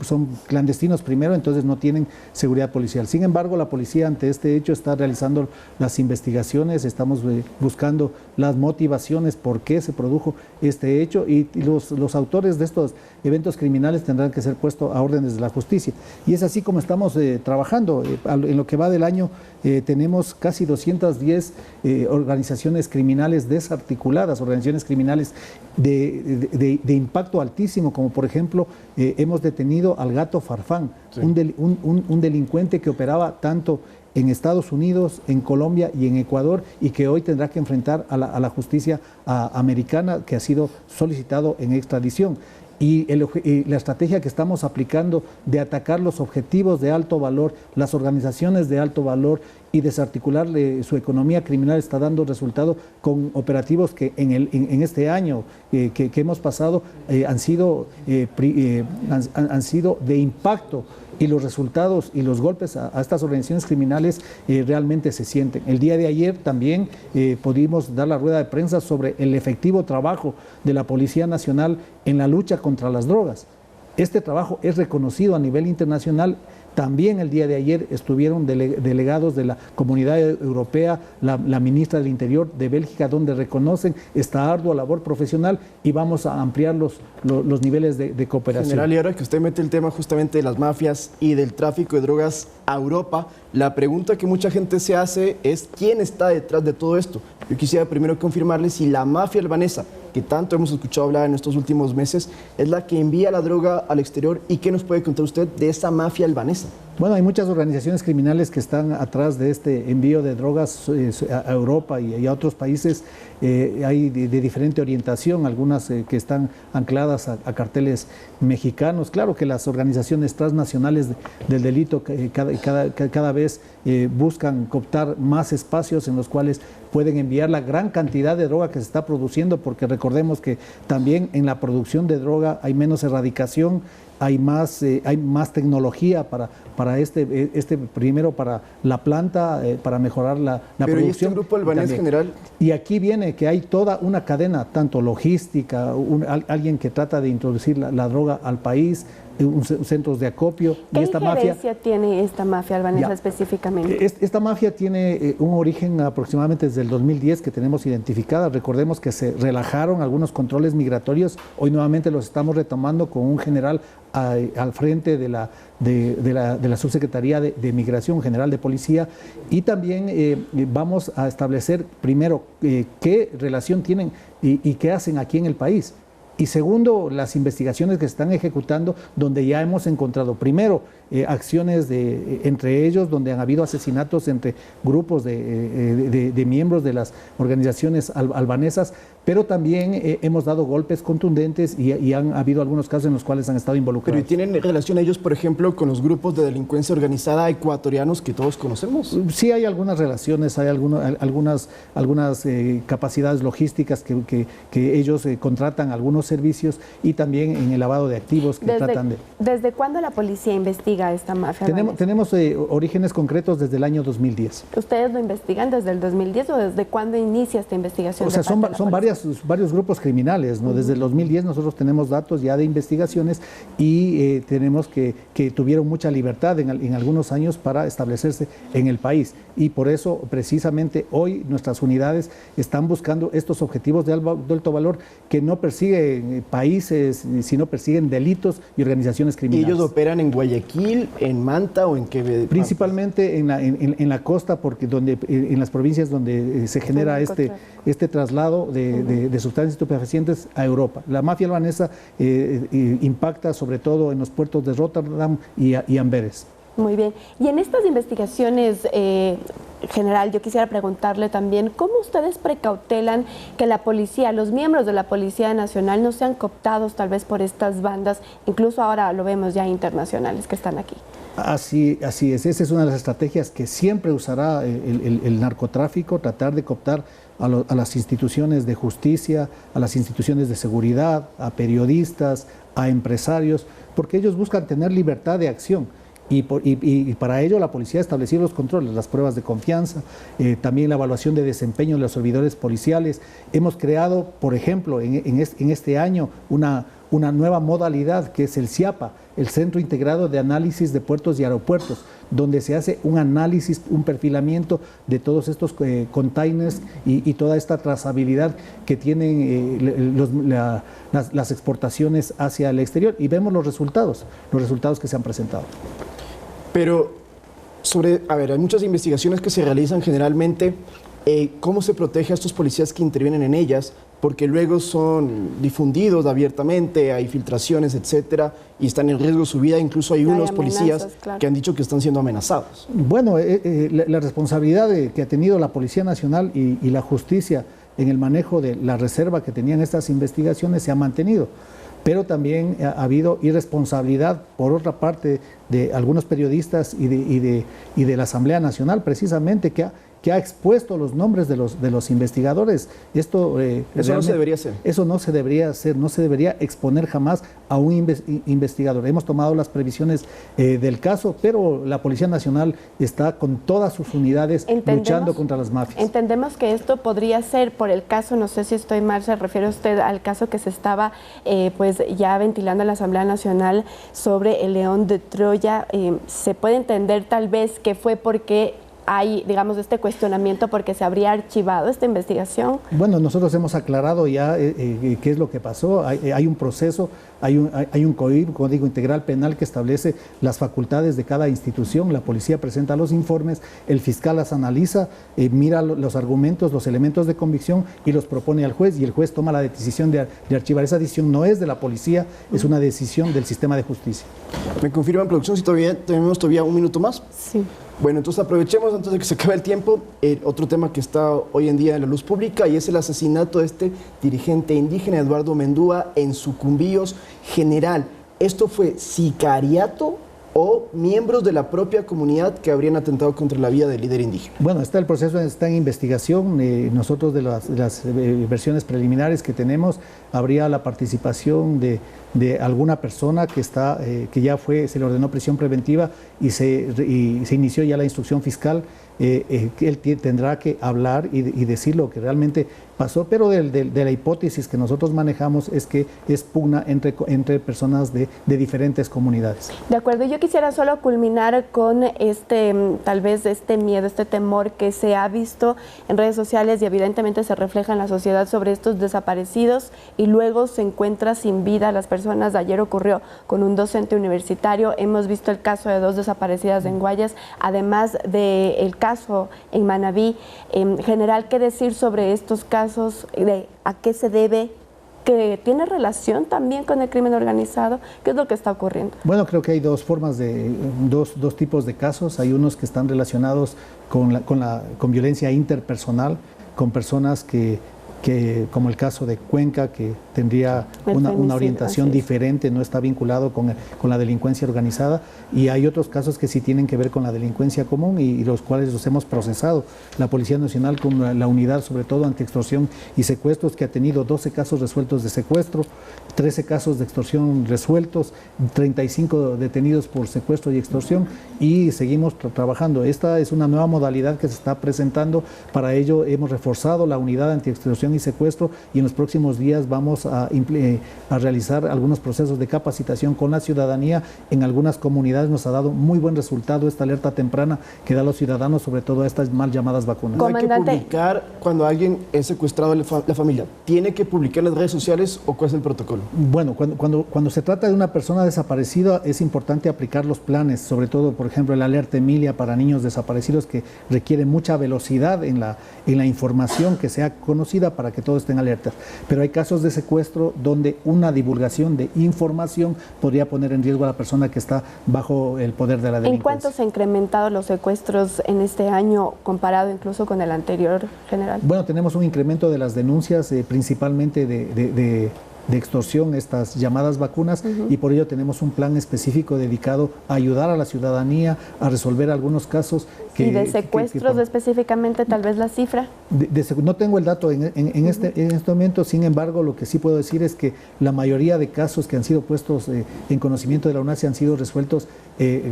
Speaker 20: clandestinos primero, entonces no tienen seguridad policial. Sin embargo, la policía ante este hecho está realizando las investigaciones, estamos buscando las motivaciones por qué se produjo este hecho, y los autores de estos eventos criminales tendrán que ser puestos a órdenes de la justicia. Y es así como estamos trabajando. En lo que va del año tenemos casi 210 organizaciones criminales desarticuladas, organizaciones criminales de impacto altísimo, como por ejemplo hemos detenido al Gato Farfán, sí, un delincuente que operaba tanto en Estados Unidos, en Colombia y en Ecuador, y que hoy tendrá que enfrentar a la justicia americana, que ha sido solicitado en extradición. Y la estrategia que estamos aplicando de atacar los objetivos de alto valor, las organizaciones de alto valor, y desarticular su economía criminal está dando resultado con operativos que en este año que hemos pasado han sido de impacto, y los resultados y los golpes a estas organizaciones criminales realmente se sienten. El día de ayer también pudimos dar la rueda de prensa sobre el efectivo trabajo de la Policía Nacional en la lucha contra las drogas. Este trabajo es reconocido a nivel internacional. También el día de ayer estuvieron delegados de la Comunidad Europea, la ministra del Interior de Bélgica, donde reconocen esta ardua labor profesional, y vamos a ampliar los niveles de cooperación.
Speaker 4: General, y ahora que usted mete el tema justamente de las mafias y del tráfico de drogas a Europa, la pregunta que mucha gente se hace es ¿quién está detrás de todo esto? Yo quisiera primero confirmarle si la mafia albanesa, que tanto hemos escuchado hablar en estos últimos meses, es la que envía la droga al exterior, y qué nos puede contar usted de esa mafia albanesa.
Speaker 20: Bueno, hay muchas organizaciones criminales que están atrás de este envío de drogas a Europa y a otros países. Hay de diferente orientación, algunas que están ancladas a carteles mexicanos. Claro que las organizaciones transnacionales del delito cada vez buscan cooptar más espacios en los cuales pueden enviar la gran cantidad de droga que se está produciendo, porque recordemos que también en la producción de droga hay menos erradicación, hay más tecnología primero para la planta, para mejorar la producción.
Speaker 4: ¿Y este grupo albanés general?
Speaker 20: Y aquí viene que hay toda una cadena, tanto logística, alguien que trata de introducir la droga al país, centros de acopio.
Speaker 2: ¿Qué injerencia tiene esta mafia albanesa específicamente?
Speaker 20: Esta mafia tiene un origen aproximadamente desde el 2010 que tenemos identificada. Recordemos que se relajaron algunos controles migratorios. Hoy nuevamente los estamos retomando con un general al frente de la Subsecretaría de Migración General de Policía, y también vamos a establecer primero qué relación tienen y qué hacen aquí en el país. Y segundo, las investigaciones que se están ejecutando, donde ya hemos encontrado, primero, acciones entre ellos, donde han habido asesinatos entre grupos de miembros de las organizaciones albanesas, pero también hemos dado golpes contundentes y han habido algunos casos en los cuales han estado involucrados.
Speaker 4: ¿Pero tienen relación ellos, por ejemplo, con los grupos de delincuencia organizada ecuatorianos que todos conocemos?
Speaker 20: Sí, hay algunas relaciones, hay algunas capacidades logísticas que ellos contratan algunos servicios, y también en el lavado de activos que tratan de...
Speaker 2: ¿Desde cuándo la policía investiga esta mafia?
Speaker 20: Tenemos orígenes concretos desde el año 2010.
Speaker 2: ¿Ustedes lo investigan desde el 2010 o desde cuándo inicia esta investigación?
Speaker 20: O sea, son varios grupos criminales, ¿no? Desde el 2010 nosotros tenemos datos ya de investigaciones, y tenemos que tuvieron mucha libertad en algunos años para establecerse en el país, y por eso precisamente hoy nuestras unidades están buscando estos objetivos de alto valor que no persiguen países, sino persiguen delitos y organizaciones criminales.
Speaker 4: ¿Y ellos operan en Guayaquil, en Manta o en qué?
Speaker 20: Principalmente en la costa, porque en las provincias donde se genera este traslado de sustancias estupefacientes a Europa. La mafia albanesa impacta sobre todo en los puertos de Rotterdam y Amberes.
Speaker 2: Muy bien. Y en estas investigaciones, general, yo quisiera preguntarle también, ¿cómo ustedes precautelan que la policía, los miembros de la Policía Nacional no sean cooptados tal vez por estas bandas, incluso ahora lo vemos ya internacionales que están aquí?
Speaker 20: Así es, esa es una de las estrategias que siempre usará el narcotráfico, tratar de cooptar a las instituciones de justicia, a las instituciones de seguridad, a periodistas, a empresarios, porque ellos buscan tener libertad de acción. Y para ello la policía ha establecido los controles, las pruebas de confianza, también la evaluación de desempeño de los servidores policiales. Hemos creado, por ejemplo, en este año una nueva modalidad que es el CIAPA, el Centro Integrado de Análisis de Puertos y Aeropuertos, donde se hace un análisis, un perfilamiento de todos estos containers y toda esta trazabilidad que tienen las exportaciones hacia el exterior, y vemos los resultados que se han presentado.
Speaker 4: Pero hay muchas investigaciones que se realizan generalmente. ¿Cómo se protege a estos policías que intervienen en ellas? Porque luego son difundidos abiertamente, hay filtraciones, etcétera, y están en riesgo su vida. Incluso hay unos policías que han dicho que están siendo amenazados.
Speaker 20: Bueno, la responsabilidad que ha tenido la Policía Nacional y la justicia en el manejo de la reserva que tenían estas investigaciones se ha mantenido. Pero también ha habido irresponsabilidad, por otra parte, de algunos periodistas y de la Asamblea Nacional, precisamente, que ha expuesto los nombres de los investigadores. Eso
Speaker 4: no se debería hacer.
Speaker 20: Eso no se debería hacer, no se debería exponer jamás a un investigador. Hemos tomado las previsiones del caso, pero la Policía Nacional está con todas sus unidades luchando contra las mafias.
Speaker 2: Entendemos que esto podría ser por el caso, no sé si estoy mal, se refiere usted al caso que se estaba pues ya ventilando en la Asamblea Nacional sobre el León de Troya. Se puede entender tal vez que fue porque hay, digamos, este cuestionamiento porque se habría archivado esta investigación.
Speaker 20: Bueno, nosotros hemos aclarado ya qué es lo que pasó. Hay un proceso, hay un Código Integral Penal que establece las facultades de cada institución. La policía presenta los informes, el fiscal las analiza, mira los argumentos, los elementos de convicción y los propone al juez, y el juez toma la decisión de archivar. Esa decisión no es de la policía, es una decisión del sistema de justicia.
Speaker 4: ¿Me confirman, producción, si tenemos todavía un minuto más?
Speaker 2: Sí.
Speaker 4: Bueno, entonces aprovechemos antes de que se acabe el tiempo, otro tema que está hoy en día en la luz pública, y es el asesinato de este dirigente indígena, Eduardo Mendúa, en Sucumbíos. General, ¿esto fue sicariato o miembros de la propia comunidad que habrían atentado contra la vida del líder indígena?
Speaker 20: Bueno, el proceso está en investigación. Nosotros de las versiones preliminares que tenemos, habría la participación de de alguna persona que ya se le ordenó prisión preventiva y se inició ya la instrucción fiscal. Él tendrá que hablar y decir lo que realmente pasó, pero de la hipótesis que nosotros manejamos es que es pugna entre personas de diferentes comunidades.
Speaker 2: De acuerdo, yo quisiera solo culminar con tal vez este miedo, este temor que se ha visto en redes sociales y evidentemente se refleja en la sociedad sobre estos desaparecidos y luego se encuentra sin vida a las personas. Ayer ocurrió con un docente universitario, hemos visto el caso de 2 desaparecidas en Guayas, además del caso en Manabí. General, ¿qué decir sobre estos casos? ¿A qué se debe? ¿Que tiene relación también con el crimen organizado? ¿Qué es lo que está ocurriendo?
Speaker 20: Bueno, creo que hay dos tipos de casos. Hay unos que están relacionados con violencia interpersonal, con personas que como el caso de Cuenca, que tendría una orientación diferente, no está vinculado con la delincuencia organizada, y hay otros casos que sí tienen que ver con la delincuencia común y los cuales los hemos procesado. La Policía Nacional con la unidad, sobre todo anti-extorsión y secuestros, que ha tenido 12 casos resueltos de secuestro, 13 casos de extorsión resueltos, 35 detenidos por secuestro y extorsión, y seguimos trabajando. Esta es una nueva modalidad que se está presentando. Para ello hemos reforzado la unidad anti-extorsión y secuestro, y en los próximos días vamos a realizar algunos procesos de capacitación con la ciudadanía. En algunas comunidades nos ha dado muy buen resultado esta alerta temprana que da a los ciudadanos, sobre todo a estas mal llamadas vacunas.
Speaker 4: ¿Hay que publicar cuando alguien es secuestrado de la familia? ¿Tiene que publicar en las redes sociales o cuál es el protocolo?
Speaker 20: Bueno, cuando se trata de una persona desaparecida es importante aplicar los planes, sobre todo, por ejemplo, el alerta Emilia para niños desaparecidos, que requiere mucha velocidad en la información que sea conocida para que todos estén alertas. Pero hay casos de secuestro donde una divulgación de información podría poner en riesgo a la persona que está bajo el poder de la delincuencia.
Speaker 2: ¿En cuánto se han incrementado los secuestros en este año comparado incluso con el anterior, general?
Speaker 20: Bueno, tenemos un incremento de las denuncias, principalmente de extorsión, estas llamadas vacunas, y por ello tenemos un plan específico dedicado a ayudar a la ciudadanía a resolver algunos casos.
Speaker 2: ¿Y de secuestros específicamente, tal vez la cifra?
Speaker 20: No tengo el dato en este momento, sin embargo, lo que sí puedo decir es que la mayoría de casos que han sido puestos en conocimiento de la UNACE han sido resueltos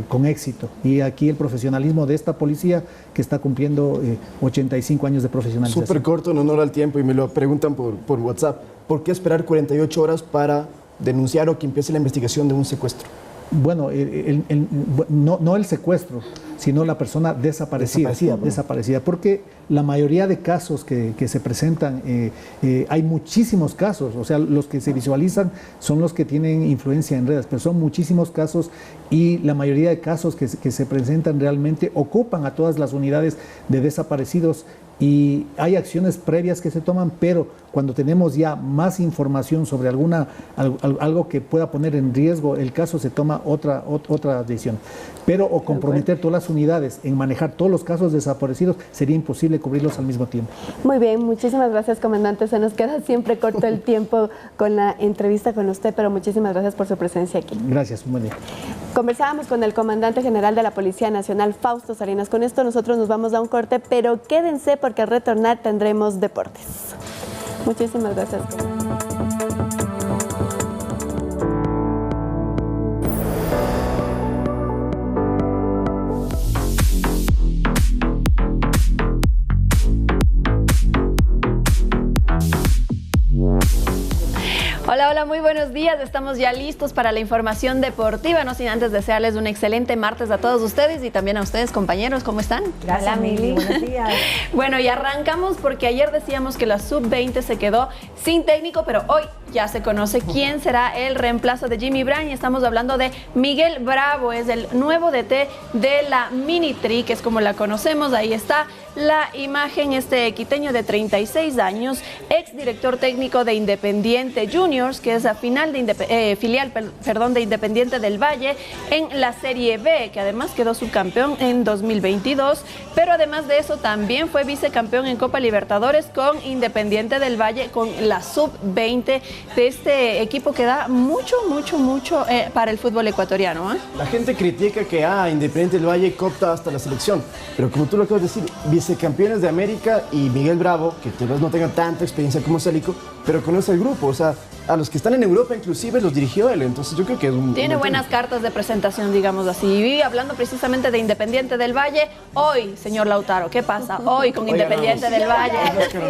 Speaker 20: con éxito, y aquí el profesionalismo de esta policía, que está cumpliendo 85 años de profesionalización.
Speaker 4: Súper corto, en honor al tiempo, y me lo preguntan por WhatsApp. ¿Por qué esperar 48 horas para denunciar o que empiece la investigación de un secuestro?
Speaker 20: Bueno, no el secuestro, sino la persona desaparecida, porque la mayoría de casos que se presentan, hay muchísimos casos, o sea, los que se visualizan son los que tienen influencia en redes, pero son muchísimos casos, y la mayoría de casos que se presentan realmente ocupan a todas las unidades de desaparecidos, y hay acciones previas que se toman, pero cuando tenemos ya más información sobre algo que pueda poner en riesgo el caso, se toma otra decisión. Pero comprometer todas las unidades en manejar todos los casos desaparecidos, sería imposible cubrirlos al mismo tiempo.
Speaker 2: Muy bien, muchísimas gracias, comandante. Se nos queda siempre corto el tiempo con la entrevista con usted, pero muchísimas gracias por su presencia aquí.
Speaker 20: Gracias, un buen día.
Speaker 2: Conversábamos con el comandante general de la Policía Nacional, Fausto Salinas. Con esto nosotros nos vamos a un corte, pero quédense porque al retornar tendremos deportes. Muchísimas gracias.
Speaker 21: Hola, hola, muy buenos días. Estamos ya listos para la información deportiva, no sin antes desearles un excelente martes a todos ustedes y también a ustedes, compañeros. ¿Cómo están?
Speaker 11: Gracias, hola, Mili. Buenos días.
Speaker 21: Bueno, y arrancamos porque ayer decíamos que la Sub-20 se quedó sin técnico, pero hoy ya se conoce quién será el reemplazo de Jimmy Bryan, y estamos hablando de Miguel Bravo. Es el nuevo DT de la Minitri, que es como la conocemos. Ahí está la imagen, este quiteño de 36 años, ex director técnico de Independiente Juniors, que es la filial de Independiente del Valle en la Serie B, que además quedó subcampeón en 2022, pero además de eso también fue vicecampeón en Copa Libertadores con Independiente del Valle, con la Sub-20 de este equipo que da mucho para el fútbol ecuatoriano, ¿eh?
Speaker 4: La gente critica que Independiente del Valle copta hasta la selección, pero como tú lo acabas de decir, vicecampeones de América, y Miguel Bravo, que tal vez no tenga tanta experiencia como Célico, pero conoce el grupo, o sea, a los que están en Europa inclusive los dirigió él, entonces yo creo que es un...
Speaker 21: Tiene buenas cartas de presentación, digamos así. Y hablando precisamente de Independiente del Valle, hoy, señor Lautaro, ¿qué pasa? Hoy con Independiente del Valle.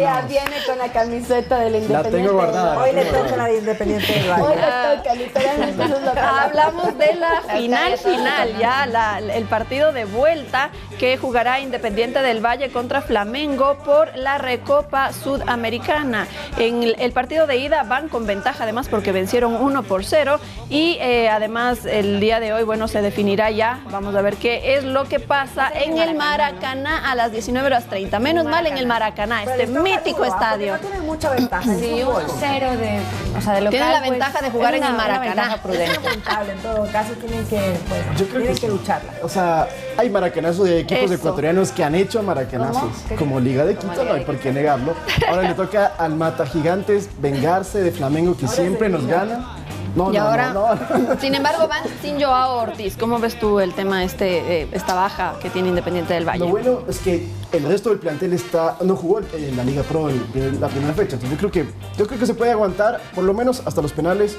Speaker 2: Ya viene con la camiseta del Independiente.
Speaker 4: La tengo guardada.
Speaker 11: Hoy le toca la de Independiente del Valle.
Speaker 2: Hoy le toca, literalmente. Eso es lo que
Speaker 21: Hablamos de la final, ya el partido de vuelta que jugará Independiente del Valle contra Flamengo por la Recopa Sudamericana. En el partido de ida van con ventaja, además porque vencieron 1-0 y además el día de hoy, bueno, se definirá ya. Vamos a ver qué es lo que pasa en el Maracaná a las 19:30. Menos mal en el Maracaná, este mítico estadio.
Speaker 11: No tienen mucha ventaja.
Speaker 3: Sí, 1-0 de local.
Speaker 21: Tienen la ventaja de jugar en el Maracaná.
Speaker 11: Es lamentable, en todo caso tienen que, tienen que lucharla.
Speaker 4: O sea, hay maracanazos de equipos ecuatorianos que han hecho maracanazos. Como Liga de Quito, no hay por qué negarlo. Ahora le toca al Mata Gigantes vengarse de Flamengo, que siempre nos gana. No,
Speaker 21: Sin embargo, van sin Joao Ortiz. ¿Cómo ves tú el tema esta baja que tiene Independiente del Valle?
Speaker 4: Lo bueno es que el resto del plantel no jugó en la Liga Pro en la primera fecha. Entonces yo creo que se puede aguantar por lo menos hasta los penales.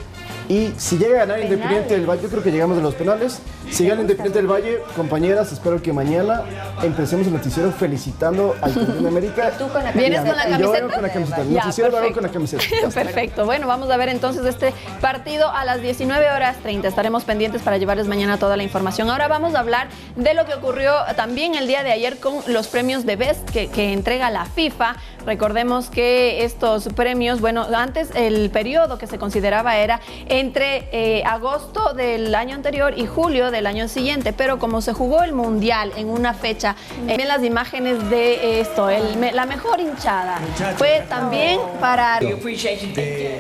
Speaker 4: Y si llega a ganar Independiente del Valle, yo creo que llegamos a los penales. Si gana Independiente del Valle, compañeras, espero que mañana empecemos el noticiero felicitando al campeón de América.
Speaker 21: ¿Tú vienes con la camiseta?
Speaker 4: Yo vengo con la camiseta. El noticiero lo hago con la camiseta.
Speaker 21: Perfecto. Bueno, vamos a ver entonces este partido a las 19:30. Estaremos pendientes para llevarles mañana toda la información. Ahora vamos a hablar de lo que ocurrió también el día de ayer con los premios de Best que entrega la FIFA. Recordemos que estos premios, bueno, antes el periodo que se consideraba era entre agosto del año anterior y julio del año siguiente, pero como se jugó el Mundial en una fecha, ven las imágenes de esto, la mejor hinchada fue también para...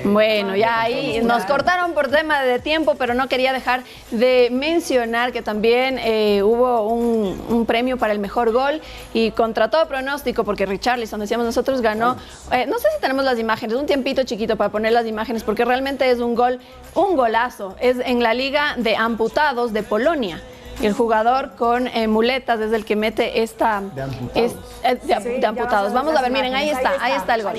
Speaker 21: Bueno, ya ahí nos cortaron por tema de tiempo, pero no quería dejar de mencionar que también hubo un premio para el mejor gol y contra todo pronóstico, porque Richarlison, decíamos nosotros, ganó, no sé si tenemos las imágenes, un tiempito chiquito para poner las imágenes, porque realmente es un golazo, es en la Liga de Amputados de Polonia. Y el jugador con muletas es el que mete esta... De amputados. Vamos a ver, miren, ahí está el gol.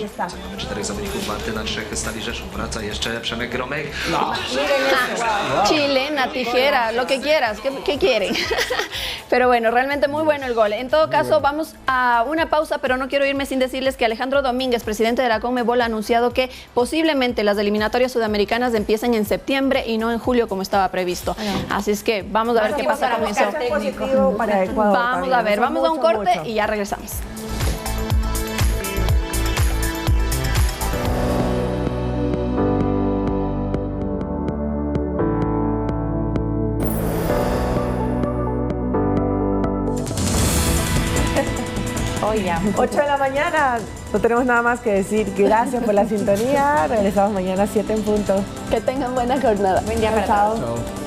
Speaker 21: Chilena, tijera, lo que quieras, ¿qué quieren? Pero bueno, realmente muy bueno el gol. En todo caso, vamos a una pausa, pero no quiero irme sin decirles que Alejandro Domínguez, presidente de la Conmebol, ha anunciado que posiblemente las eliminatorias sudamericanas empiecen en septiembre y no en julio como estaba previsto. Así es que vamos a ver qué pasa con eso.
Speaker 11: Para Ecuador,
Speaker 21: vamos a ver, vamos a un corte y ya regresamos.
Speaker 11: Oiga, 8 de la mañana, no tenemos nada más que decir. Gracias por la sintonía. Regresamos mañana a 7 en punto.
Speaker 21: Que tengan buena jornada.
Speaker 11: Buen día para todos. Chao.